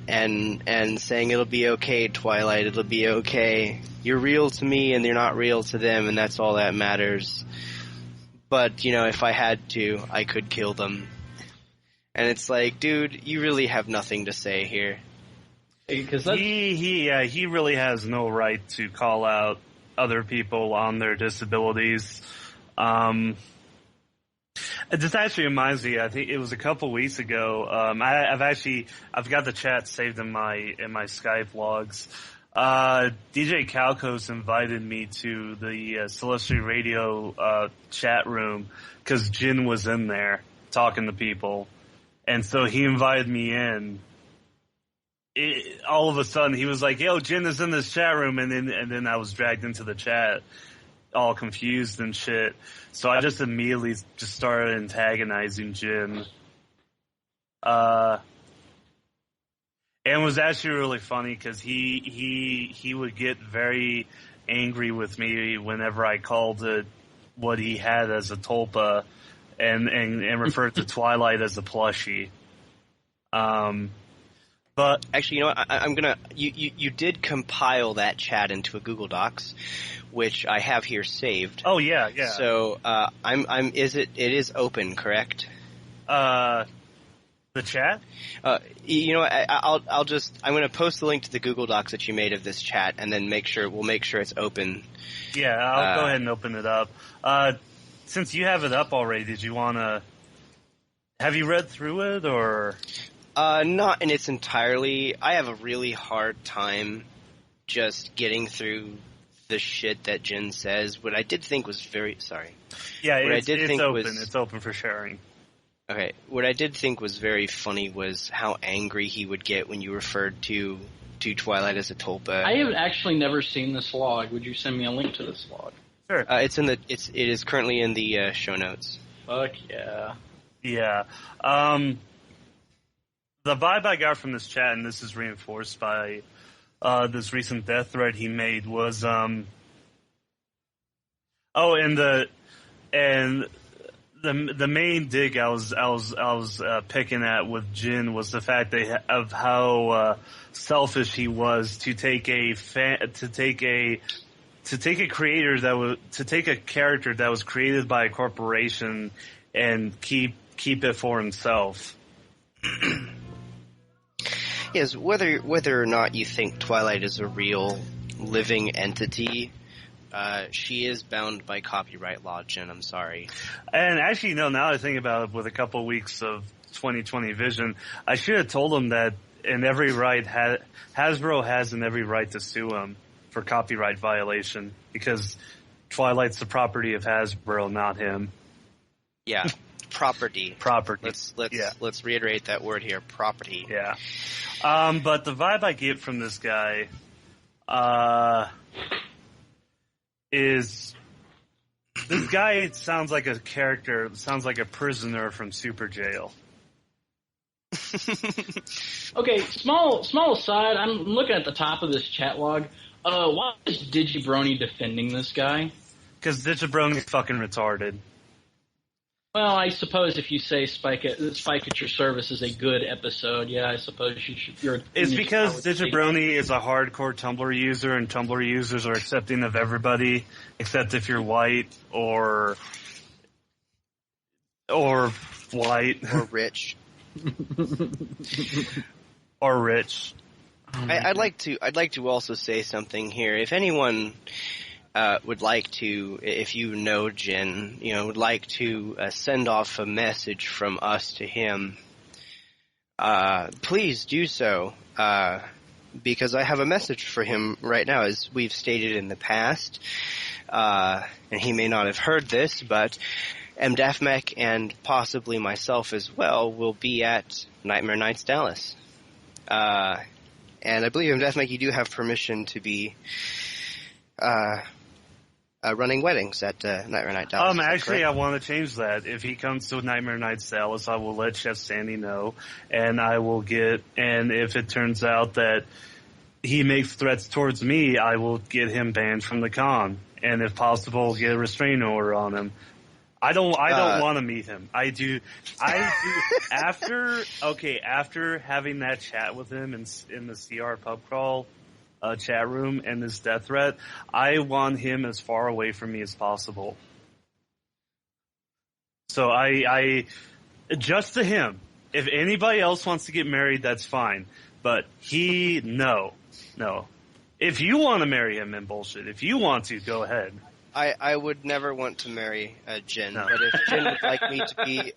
D: saying, it'll be okay, Twilight, it'll be okay. You're real to me and you're not real to them, and that's all that matters. But, you know, if I had to, I could kill them. And it's like, dude, you really have nothing to say here.
C: Because
B: he really has no right to call out other people on their disabilities. This actually reminds me, I think it was a couple weeks ago, I've got the chat saved in my Skype logs. DJ Calcos invited me to the Celestial Radio chat room because Jin was in there talking to people, and so he invited me in. All of a sudden, he was like, "Yo, Jin is in this chat room," and then I was dragged into the chat, all confused and shit. So I just immediately just started antagonizing Jin. And it was actually really funny because he would get very angry with me whenever I called it what he had as a tulpa and referred to Twilight as a plushie. But
D: actually, you know what? I'm gonna. You did compile that chat into a Google Docs, which I have here saved.
B: Oh yeah.
D: So it is open, correct?
B: The chat?
D: You know, I'm going to post the link to the Google Docs that you made of this chat, and then we'll make sure it's open.
B: Yeah, I'll go ahead and open it up. Since you have it up already, have you read through it, or?
D: Not in its entirety. I have a really hard time just getting through the shit that Jin says. What I did think was sorry.
B: Yeah, it's open for sharing.
D: Okay, what I did think was very funny was how angry he would get when you referred to Twilight as a tulpa.
C: I have actually never seen this log. Would you send me a link to this log?
B: Sure.
D: It is currently in the show notes.
C: Fuck yeah.
B: Yeah. The vibe I got from this chat, and this is reinforced by this recent death thread he made, was the main dig I was picking at with Jin was the fact of how selfish he was to take a character that was created by a corporation and keep it for himself.
D: Yes, whether or not you think Twilight is a real living entity, she is bound by copyright law, Jen. I'm sorry.
B: And actually, no, now I think about it, with a couple weeks of 2020 vision, I should have told him that Hasbro has in every right to sue him for copyright violation, because Twilight's the property of Hasbro, not him.
D: Yeah. Property. Let's reiterate that word here. Property.
B: Yeah. But the vibe I get from this guy, is this guy sounds like a character, sounds like a prisoner from Super Jail.
C: Okay, small aside, I'm looking at the top of this chat log. Why is Digibrony defending this guy?
B: Because Digibrony's fucking retarded.
C: Well, I suppose if you say Spike at Your Service is a good episode, yeah, I suppose you should.
B: It's because Digibrony is a hardcore Tumblr user, and Tumblr users are accepting of everybody, except if you're white or white
D: or rich.
B: Or rich.
D: I'd like to also say something here. If anyone would like to, if you know Jin, would like to send off a message from us to him, please do so, because I have a message for him right now, as we've stated in the past. And he may not have heard this, but Emdefmek and possibly myself as well will be at Nightmare Nights Dallas. And I believe, Emdefmek, you do have permission to be running weddings at Nightmare Night Dallas.
B: Actually, I want to change that. If he comes to Nightmare Nights Dallas, I will let Chef Sandy know, and and if it turns out that he makes threats towards me, I will get him banned from the con, and if possible, get a restraining order on him. I don't want to meet him. I do. After having that chat with him in the CR pub crawl chat room and this death threat, I want him as far away from me as possible. So I just to him. If anybody else wants to get married, that's fine. But no. If you want to marry him, Mbulsht, if you want to, go ahead.
D: I would never want to marry Jin, no. But if Jin would like me to be,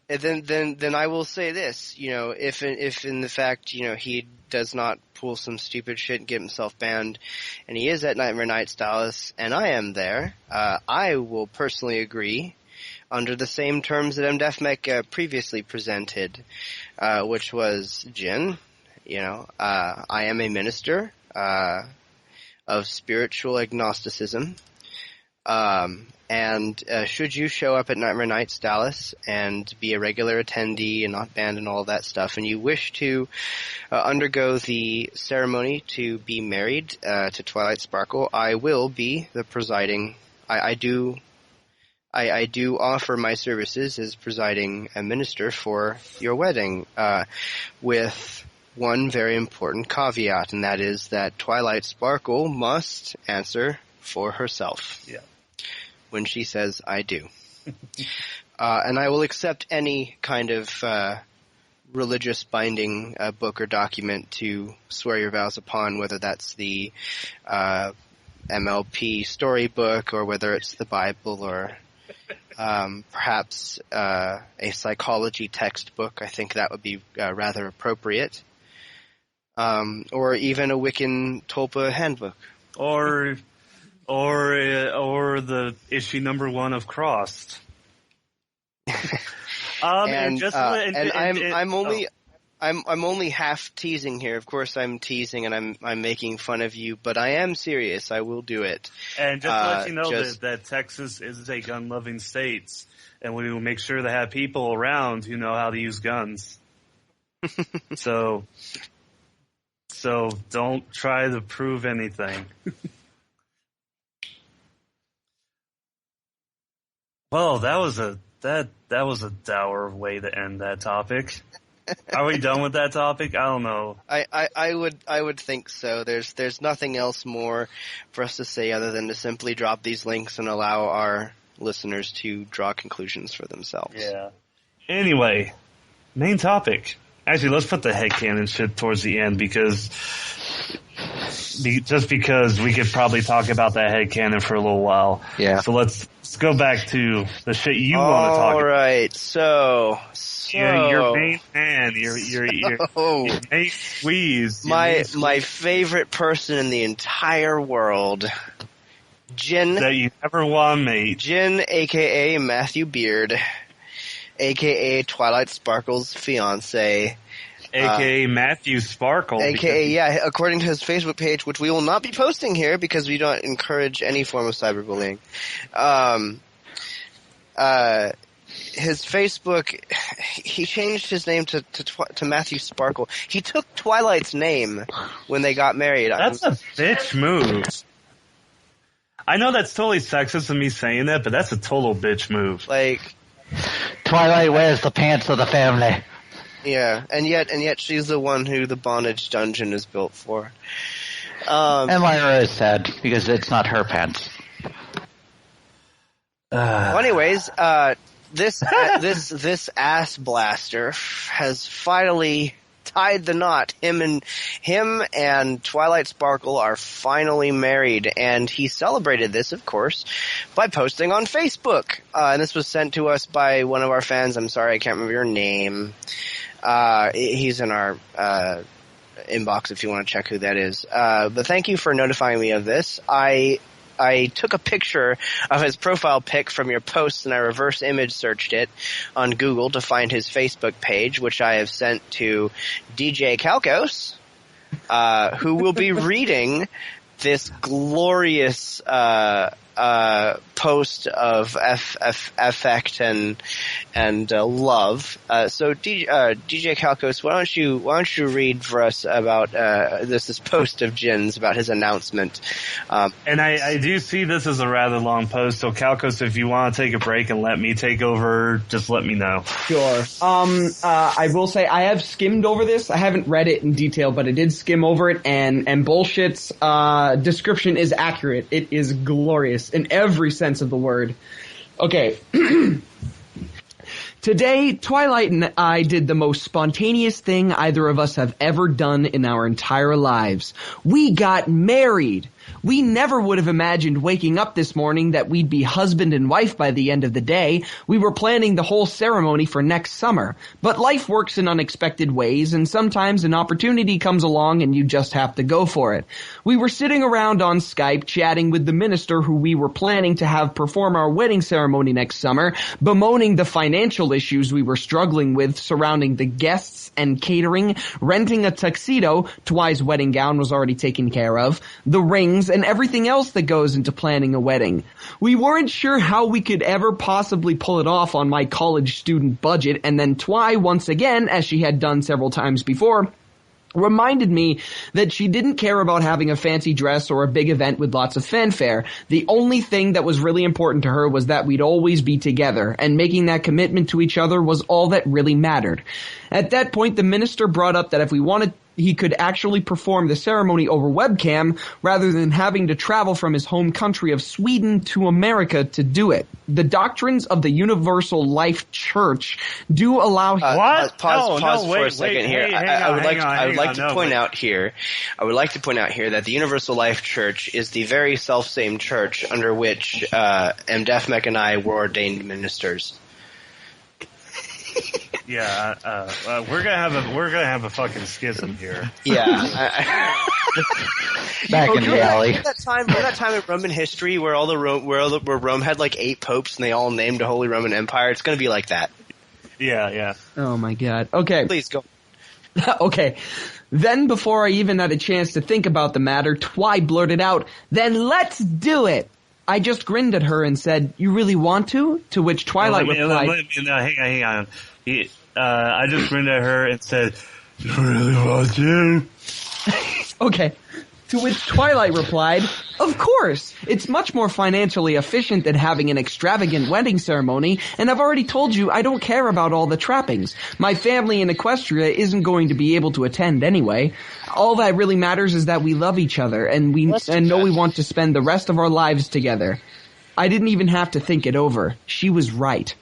D: then I will say this, if in the fact, he does not pull some stupid shit and get himself banned, and he is at Nightmare Nights Dallas, and I am there, I will personally agree, under the same terms that Emdefmek previously presented, which was, Jin, I am a minister, of spiritual agnosticism. And should you show up at Nightmare Nights Dallas and be a regular attendee and not banned and all that stuff, and you wish to undergo the ceremony to be married to Twilight Sparkle, I will be the presiding. I do offer my services as presiding minister for your wedding, with one very important caveat, and that is that Twilight Sparkle must answer for herself.
B: Yeah.
D: When she says, I do. And I will accept any kind of religious binding book or document to swear your vows upon, whether that's the MLP storybook or whether it's the Bible or perhaps a psychology textbook. I think that would be rather appropriate. Or even a Wiccan Tulpa handbook.
B: Or the issue number 1 of Crossed.
D: I'm only half teasing here. Of course, I'm teasing and I'm making fun of you, but I am serious. I will do it.
B: And just to let you know that Texas is a gun-loving state, and we will make sure to have people around who know how to use guns. So don't try to prove anything. Well, that was a dour way to end that topic. Are we done with that topic? I don't know.
D: I would think so. There's nothing else more for us to say other than to simply drop these links and allow our listeners to draw conclusions for themselves.
B: Yeah. Anyway, main topic. Actually, let's put the headcanon shit towards the end because we could probably talk about that headcanon for a little while.
D: Yeah.
B: So let's go back to the shit you want to talk about.
D: All right. So
B: your main man, your main squeeze.
D: My favorite person in the entire world. Jin.
B: That you never want to meet.
D: Jin, a.k.a. Matthew Beard, a.k.a. Twilight Sparkle's fiancé.
B: A.k.a. Matthew Sparkle.
D: A.k.a. yeah, according to his Facebook page, which we will not be posting here because we don't encourage any form of cyberbullying. His Facebook, he changed his name to Matthew Sparkle. He took Twilight's name when they got married.
B: That's a bitch move. I know that's totally sexist of me saying that, but that's a total bitch move.
D: Like,
E: Twilight wears the pants of the family.
D: Yeah, and yet she's the one who the bondage dungeon is built for.
E: And Lyra is sad because it's not her pants.
D: Well, anyways, this ass blaster has finally tied the knot. Him and Twilight Sparkle are finally married, and he celebrated this, of course, by posting on Facebook. And this was sent to us by one of our fans. I'm sorry, I can't remember your name. He's in our inbox if you want to check who that is. But thank you for notifying me of this. I took a picture of his profile pic from your post and I reverse image searched it on Google to find his Facebook page, which I have sent to DJ Calcos, who will be reading this glorious post of affect and love. So DJ Calcos, why don't you read for us about this post of Jin's about his announcement?
B: And I do see this as a rather long post. So Calcos, if you want to take a break and let me take over, just let me know.
F: Sure. I will say I have skimmed over this. I haven't read it in detail, but I did skim over it, and Mbulsht's description is accurate. It is glorious in every sense of the word. Okay. Today, Twilight and I did the most spontaneous thing either of us have ever done in our entire lives. We got married. We never would have imagined waking up this morning that we'd be husband and wife by the end of the day. We were planning the whole ceremony for next summer. But life works in unexpected ways, and sometimes an opportunity comes along and you just have to go for it. We were sitting around on Skype chatting with the minister who we were planning to have perform our wedding ceremony next summer, bemoaning the financial issues we were struggling with surrounding the guests and catering, renting a tuxedo, Twi's wedding gown was already taken care of, the rings, and everything else that goes into planning a wedding. We weren't sure how we could ever possibly pull it off on my college student budget, and then Twi, once again, as she had done several times before, reminded me that she didn't care about having a fancy dress or a big event with lots of fanfare. The only thing that was really important to her was that we'd always be together, and making that commitment to each other was all that really mattered. At that point, the minister brought up that if we wanted, he could actually perform the ceremony over webcam rather than having to travel from his home country of Sweden to America to do it. The doctrines of the Universal Life Church do allow...
D: What? Pause for a second here. I would like to point out here that the Universal Life Church is the very self-same church under which Emdefmek and I were ordained ministers.
B: Yeah, we're gonna have a fucking schism here.
D: Yeah,
E: back in the alley.
D: Remember that time in Roman history where where Rome had like 8 popes and they all named the Holy Roman Empire? It's gonna be like that.
B: Yeah.
F: Oh my God. Okay.
D: Please go.
F: Okay. Then, before I even had a chance to think about the matter, Twi blurted out, "Then let's do it." I just grinned at her and said, "You really want to?" To which Twilight replied,
B: hang on. I just grinned at her and said, "You really want to?"
F: Okay. To which Twilight replied, "Of course. It's much more financially efficient than having an extravagant wedding ceremony, and I've already told you I don't care about all the trappings. My family in Equestria isn't going to be able to attend anyway. All that really matters is that we love each other, and know we want to spend the rest of our lives together." I didn't even have to think it over. She was right.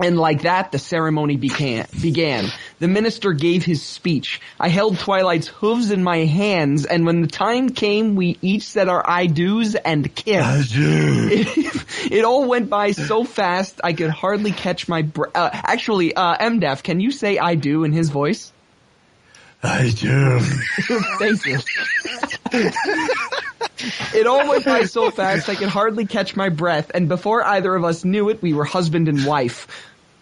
F: And like that, the ceremony began. The minister gave his speech. I held Twilight's hooves in my hands, and when the time came, we each said our I do's and kissed.
B: I do.
F: It all went by so fast, I could hardly catch my breath. Actually, MDef, can you say I do in his voice?
B: I do.
F: Thank you. It all went by so fast I could hardly catch my breath, and before either of us knew it, we were husband and wife.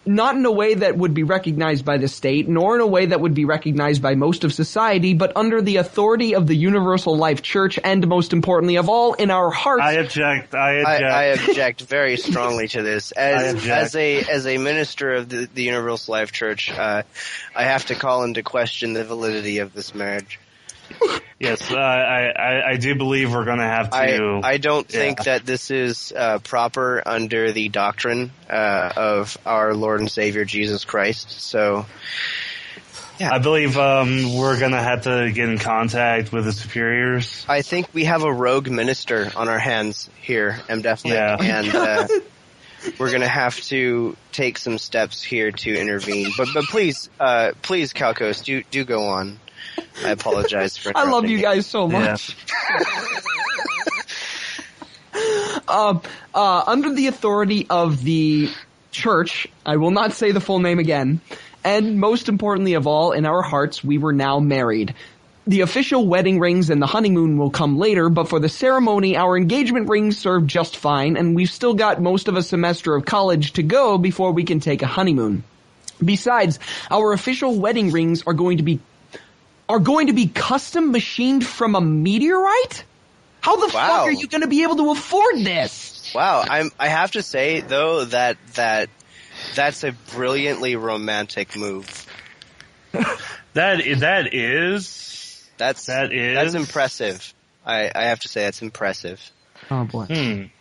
F: Not in a way that would be recognized by the state, nor in a way that would be recognized by most of society, but under the authority of the Universal Life Church, and most importantly of all, in our hearts.
B: I object.
D: I object very strongly to this. As a minister of the Universal Life Church, I have to call into question the validity of this marriage.
B: Yes, I do believe we're going to have to...
D: I don't think that this is proper under the doctrine of our Lord and Savior Jesus Christ, so... Yeah.
B: I believe we're going to have to get in contact with the superiors.
D: I think we have a rogue minister on our hands here, Emdefmek, and we're going to have to take some steps here to intervene. But please, Calcos, do go on. I apologize for
F: I love you guys so much. Yeah. Under the authority of the church, I will not say the full name again, And most importantly of all, in our hearts, we were now married. The official wedding rings and the honeymoon will come later, but for the ceremony, our engagement rings serve just fine, and we've still got most of a semester of college to go before we can take a honeymoon. Besides, our official wedding rings are going to be custom machined from a meteorite? How the fuck are you going to be able to afford this?
D: Wow, I have to say though that's a brilliantly romantic move.
B: That is
D: That's impressive. I have to say that's impressive.
F: Oh boy.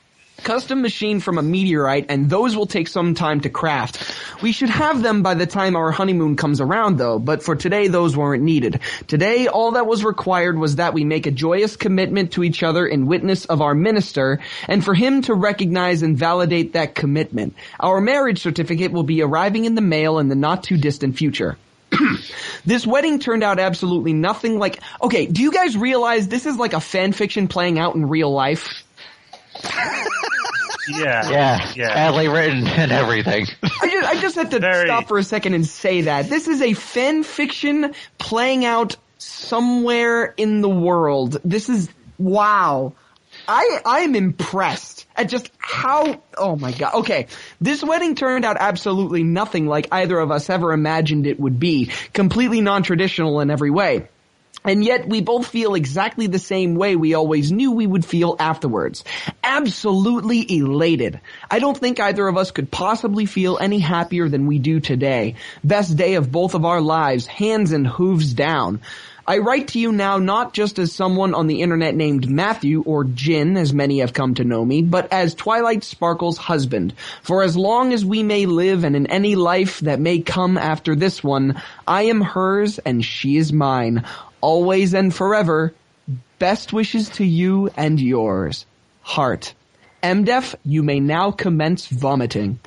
F: Custom machined from a meteorite, and those will take some time to craft. We should have them by the time our honeymoon comes around, though, but for today those weren't needed. Today, all that was required was that we make a joyous commitment to each other in witness of our minister, and for him to recognize and validate that commitment. Our marriage certificate will be arriving in the mail in the not-too-distant future. This wedding turned out absolutely nothing like... Okay, do you guys realize this is like a fan fiction playing out in real life?
E: Yeah. Badly written and everything.
F: I just had to stop for a second and say that. This is a fan fiction playing out somewhere in the world. This is... Wow. I'm impressed at just how... Oh my god. Okay. This wedding turned out absolutely nothing like either of us ever imagined it would be. Completely non-traditional in every way. And yet we both feel exactly the same way we always knew we would feel afterwards. Absolutely elated. I don't think either of us could possibly feel any happier than we do today. Best day of both of our lives, hands and hooves down. I write to you now not just as someone on the internet named Matthew, or Jin, as many have come to know me, but as Twilight Sparkle's husband. For as long as we may live and in any life that may come after this one, I am hers and she is mine. Always and forever, best wishes to you and yours. Heart. Mdef, you may now commence vomiting.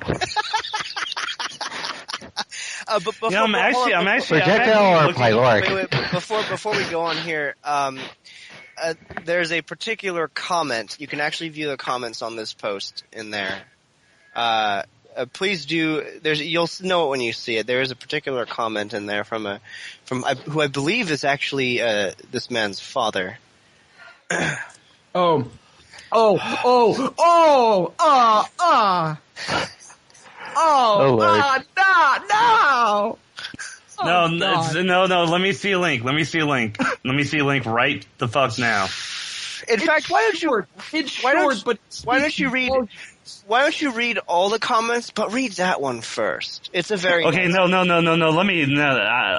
B: I'm actually
D: Before we go on here, there's a particular comment. You can actually view the comments on this post in there. Please do. You'll know it when you see it. There is a particular comment in there from who I believe is actually this man's father.
F: No.
B: No. Let me see a link. Let me see a link right the fuck now.
D: In fact, why don't you read all the comments, but read that one first? It's a very
B: okay.
D: Nice.
B: No.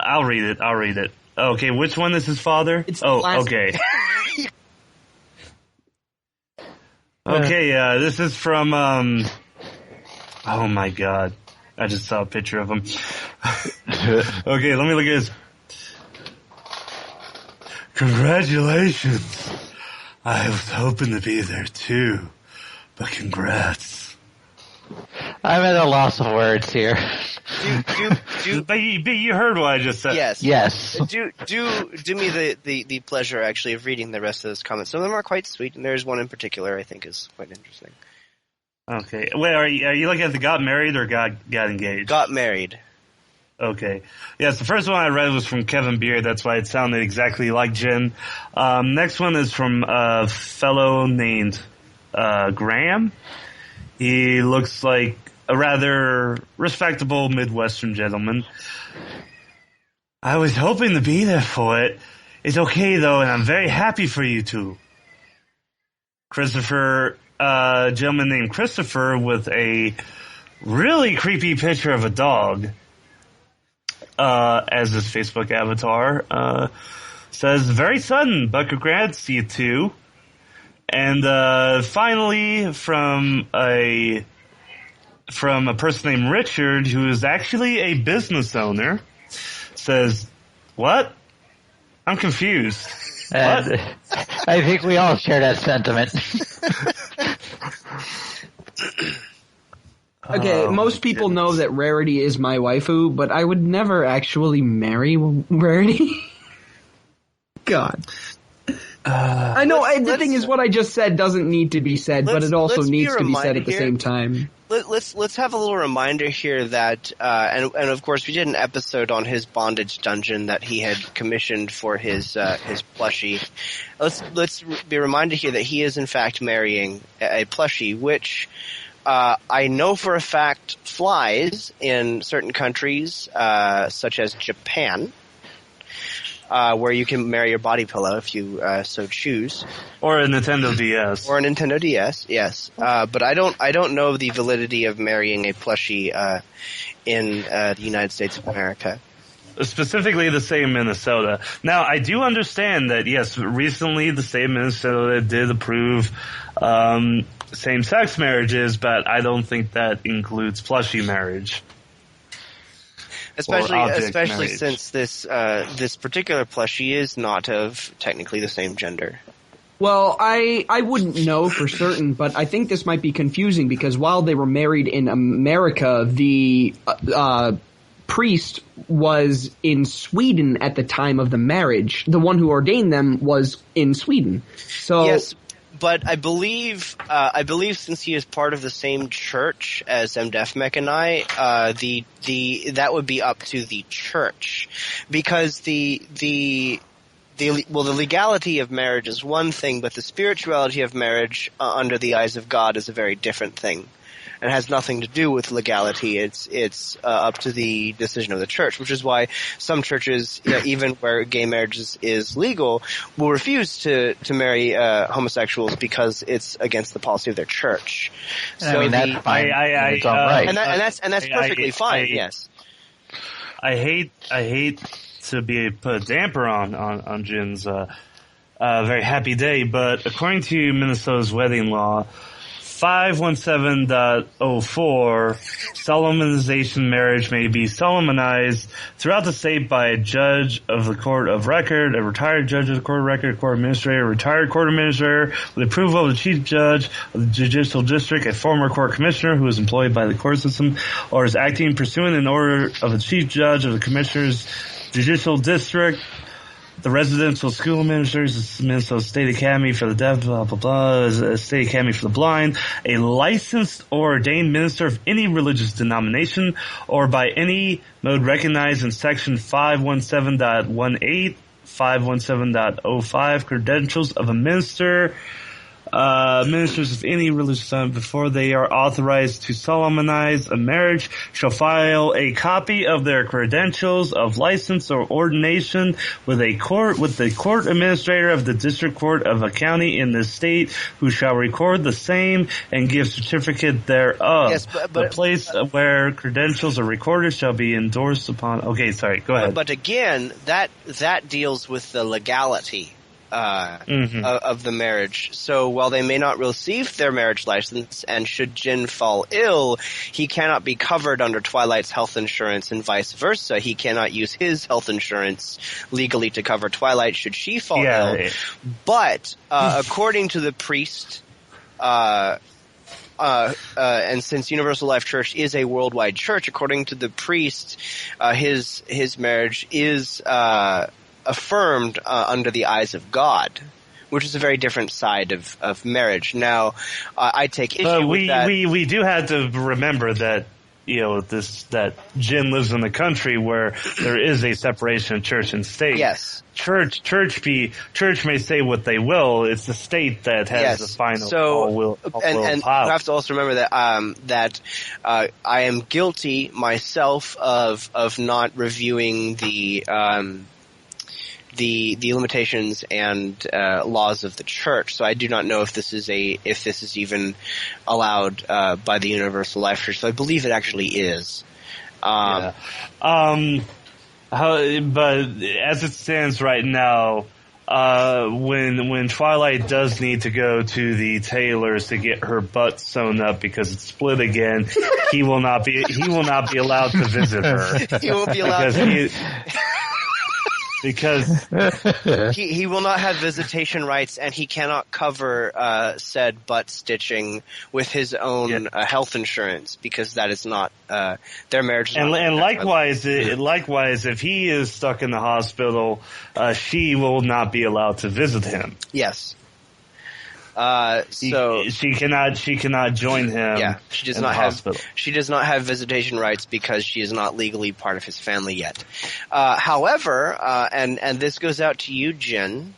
B: I'll read it. Okay, which one is his father? Okay. Okay. This is from oh my god. I just saw a picture of him. Okay, let me look at this. Congratulations. I was hoping to be there too, but congrats.
E: I'm at a loss of words here.
B: But you heard what I just said.
E: Yes.
D: Do me the pleasure actually of reading the rest of those comments. Some of them are quite sweet, and there's one in particular I think is quite interesting.
B: Okay. Wait, are you looking at the got married or got engaged?
D: Got married.
B: Okay. Yes, the first one I read was from Kevin Beard. That's why it sounded exactly like Jin. Next one is from a fellow named Graham. He looks like a rather respectable Midwestern gentleman. I was hoping to be there for it. It's okay, though, and I'm very happy for you two. Christopher... a gentleman named Christopher with a really creepy picture of a dog as his Facebook avatar, says, very sudden, but congrats to you two. And finally, from a person named Richard, who is actually a business owner, says, what? I'm confused.
E: And I think we all share that sentiment.
F: Okay, most people know that Rarity is my waifu, but I would never actually marry Rarity. God. The thing is, what I just said doesn't need to be said, but it also needs to be said at the same time.
D: let's have a little reminder here that and of course we did an episode on his bondage dungeon that he had commissioned for his plushie. Let's be reminded here that he is in fact marrying a plushie, which I know for a fact flies in certain countries such as Japan. Where you can marry your body pillow if you so choose,
B: or a Nintendo DS,
D: yes. But I don't know the validity of marrying a plushie in the United States of America.
B: Specifically, the state of Minnesota. Now, I do understand that yes, recently the state of Minnesota did approve same-sex marriages, but I don't think that includes plushie marriage.
D: Especially since this particular plushie is not of technically the same gender.
F: Well, I wouldn't know for certain, but I think this might be confusing because while they were married in America, the priest was in Sweden at the time of the marriage. The one who ordained them was in Sweden. So
D: yes. But I believe since he is part of the same church as Emdefmek and I, that would be up to the church, because the legality of marriage is one thing, but the spirituality of marriage under the eyes of God is a very different thing. And has nothing to do with legality. It's up to the decision of the church, which is why some churches, even where gay marriage is legal, will refuse to marry homosexuals because it's against the policy of their church.
E: So I mean, that's fine.
D: And that's perfectly fine. Yes.
B: I hate to put a damper on Jin's very happy day, but according to Minnesota's wedding law, 517.04, solemnization marriage may be solemnized throughout the state by a judge of the court of record, a retired judge of the court of record, court administrator, retired court administrator, with approval of the chief judge of the judicial district, a former court commissioner who is employed by the court system or is acting pursuant in order of the chief judge of the commissioner's judicial district, the residential school administrators, the Minnesota State Academy for the Deaf, blah, blah, blah, State Academy for the Blind, a licensed or ordained minister of any religious denomination, or by any mode recognized in Section 517.18, 517.05, credentials of a minister, ministers of any religious before they are authorized to solemnize a marriage shall file a copy of their credentials of license or ordination with the court administrator of the district court of a county in the state, who shall record the same and give certificate thereof.
D: Yes, but
B: the place where credentials are recorded shall be endorsed upon. Okay, sorry, go ahead.
D: But again, that deals with the legality of the marriage. So while they may not receive their marriage license, and should Jin fall ill, he cannot be covered under Twilight's health insurance, and vice versa. He cannot use his health insurance legally to cover Twilight should she fall ill. But according to the priest, and since Universal Life Church is a worldwide church, according to the priest, his marriage is affirmed under the eyes of God, which is a very different side of marriage. Now, I take issue with that.
B: We do have to remember that, that Jin lives in a country where there is a separation of church and state.
D: Yes.
B: Church may say what they will. It's the state that has the final will.
D: And you have to also remember that that I am guilty myself of not reviewing the limitations and laws of the church. So I do not know if this is even allowed by the Universal Life Church. So I believe it actually is.
B: But as it stands right now, when Twilight does need to go to the tailor's to get her butt sewn up because it's split again, he will not be allowed to visit her.
D: He won't be allowed because he will not have visitation rights, and he cannot cover said butt stitching with his own health insurance, because that is not their marriage.
B: And likewise, if he is stuck in the hospital, she will not be allowed to visit him.
D: Yes. So
B: she cannot join him.
D: Yeah, she does
B: in
D: not
B: the
D: have
B: hospital.
D: She does not have visitation rights because she is not legally part of his family yet. However, and this goes out to you, Jin.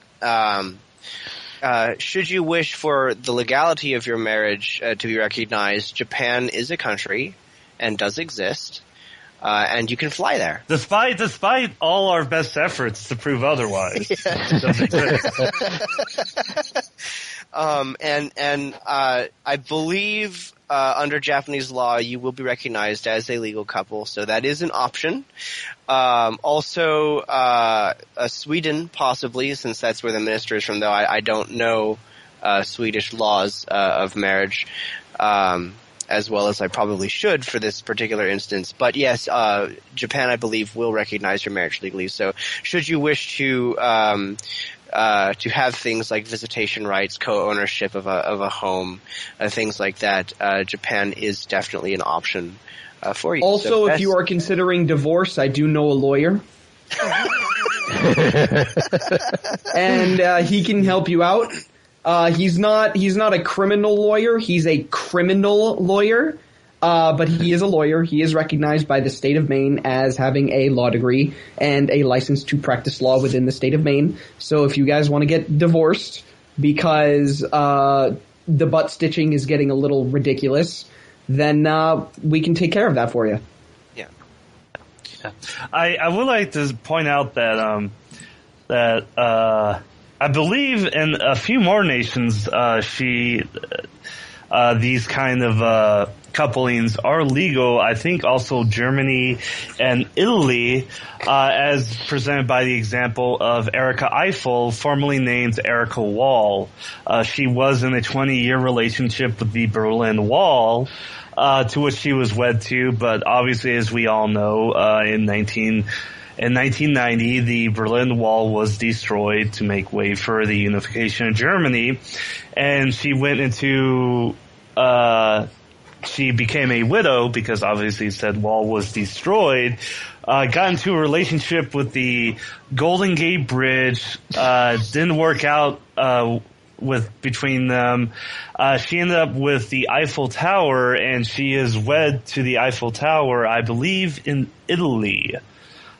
D: Should you wish for the legality of your marriage to be recognized, Japan is a country and does exist, and you can fly there.
B: Despite all our best efforts to prove otherwise, it does exist.
D: I believe under Japanese law you will be recognized as a legal couple, so that is an option. Also, Sweden possibly, since that's where the minister is from, though I don't know Swedish laws of marriage as well as I probably should for this particular instance. But yes, Japan, I believe, will recognize your marriage legally. So should you wish to have things like visitation rights, co-ownership of a home, things like that, Japan is definitely an option for you.
F: Also,
D: so
F: if you are considering divorce, I do know a lawyer. And he can help you out. He's not a criminal lawyer. He's a criminal lawyer. But he is a lawyer. He is recognized by the state of Maine as having a law degree and a license to practice law within the state of Maine. So if you guys want to get divorced because the butt stitching is getting a little ridiculous, then we can take care of that for you.
D: Yeah.
B: I would like to point out that I believe in a few more nations these kind of couplings are legal. I think also Germany and Italy, as presented by the example of Erica Eiffel, formerly named Erica Wall. She was in a 20-year relationship with the Berlin Wall, to which she was wed to, but obviously, as we all know, in 1990, the Berlin Wall was destroyed to make way for the unification of Germany, and she went into she became a widow because obviously said wall was destroyed, got into a relationship with the Golden Gate Bridge, didn't work out between them. She ended up with the Eiffel Tower, and she is wed to the Eiffel Tower, I believe, in Italy.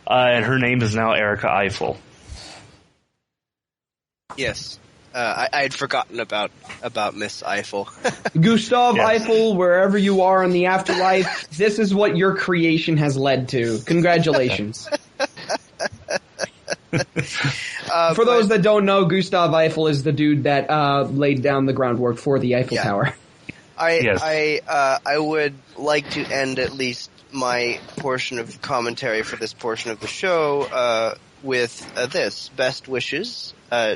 B: And her name is now Erica Eiffel.
D: Yes. I had forgotten about Miss Eiffel.
F: Gustav Eiffel, wherever you are in the afterlife, this is what your creation has led to. Congratulations. For those that don't know, Gustav Eiffel is the dude that laid down the groundwork for the Eiffel Tower.
D: I would like to end at least my portion of commentary for this portion of the show with this. Best wishes.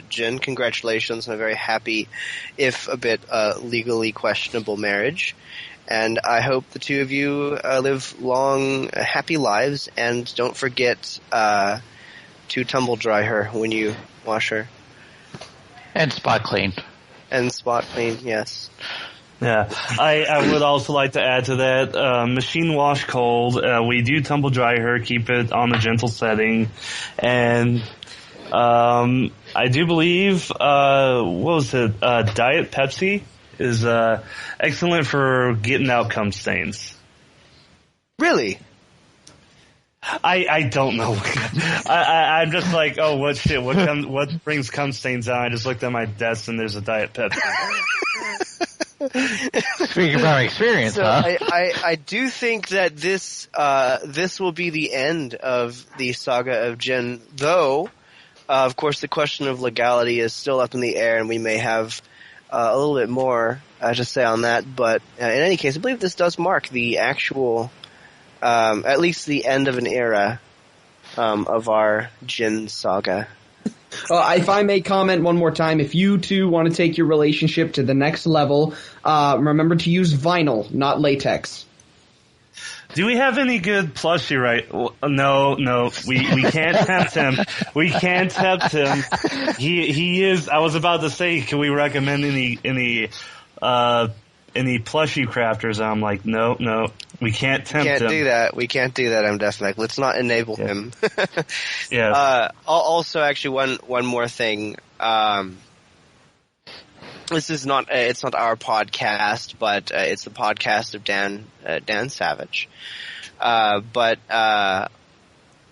D: Jin, congratulations on a very happy, if a bit legally questionable marriage. And I hope the two of you live long, happy lives, and don't forget to tumble dry her when you wash her.
E: And spot clean.
D: And spot clean, yes.
B: Yeah, I would also like to add to that, machine wash cold. We do tumble dry her, keep it on a gentle setting, and I do believe Diet Pepsi is excellent for getting out cum stains.
D: Really?
B: I don't know. I'm just like, oh, what brings cum stains out? I just looked at my desk and there's a Diet Pepsi.
E: Speaking about experience,
D: so
E: huh?
D: I do think that this will be the end of the saga of Jin, though, of course, the question of legality is still up in the air, and we may have a little bit more to say on that. But in any case, I believe this does mark the actual, at least the end of an era of our Jin saga.
F: If I may comment one more time, if you two want to take your relationship to the next level, remember to use vinyl, not latex.
B: Do we have any good plushie No, we can't tempt him. We can't tempt him. He is, I was about to say, can we recommend any plushie crafters? I'm like, no, we can't tempt him.
D: We can't do that, Emdefmek. Let's not enable him.
B: Yeah.
D: Also, actually, one more thing. This is not it's not our podcast, but it's the podcast of Dan Savage. But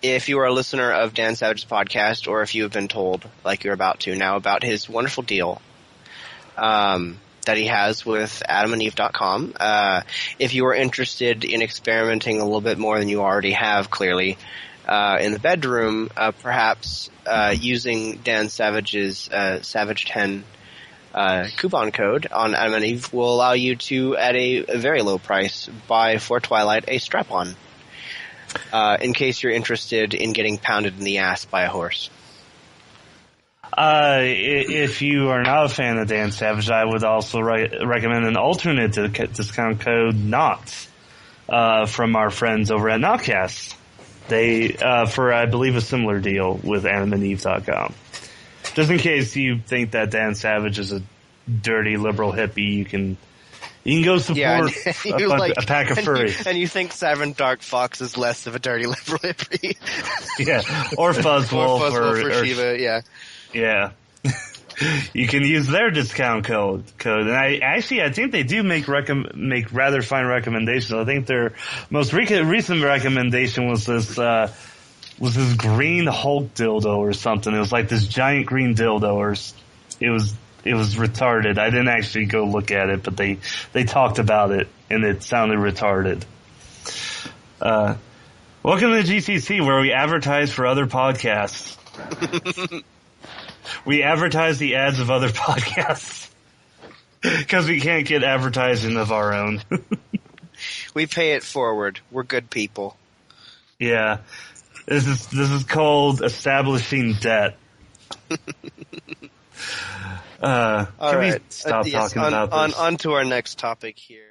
D: if you are a listener of Dan Savage's podcast, or if you have been told, like you're about to now, about his wonderful deal that he has with AdamandEve.com, if you are interested in experimenting a little bit more than you already have, clearly, in the bedroom, perhaps using Dan Savage's Savage10 coupon code on Adam and Eve will allow you to, at a very low price, buy for Twilight a strap-on. In case you're interested in getting pounded in the ass by a horse.
B: If you are not a fan of Dan Savage, I would also recommend an alternate discount code, NOTS, from our friends over at Notcast. They, for I believe a similar deal with AdamandEve.com. Just in case you think that Dan Savage is a dirty liberal hippie, you can go support a pack of furries.
D: And you think Savin Dark Fox is less of a dirty liberal hippie.
B: Yeah, or Fuzzwolf
D: or Shiva, yeah.
B: Yeah. You can use their discount code. And I think they do make rather fine recommendations. I think their most recent recommendation was this green Hulk dildo or something. It was like this giant green dildo, or it was retarded. I didn't actually go look at it, but they talked about it and it sounded retarded. Welcome to GCC, where we advertise for other podcasts. We advertise the ads of other podcasts because we can't get advertising of our own.
D: We pay it forward. We're good people.
B: Yeah. This is called establishing debt.
D: All right.
B: We stop talking about this?
D: On to our next topic here.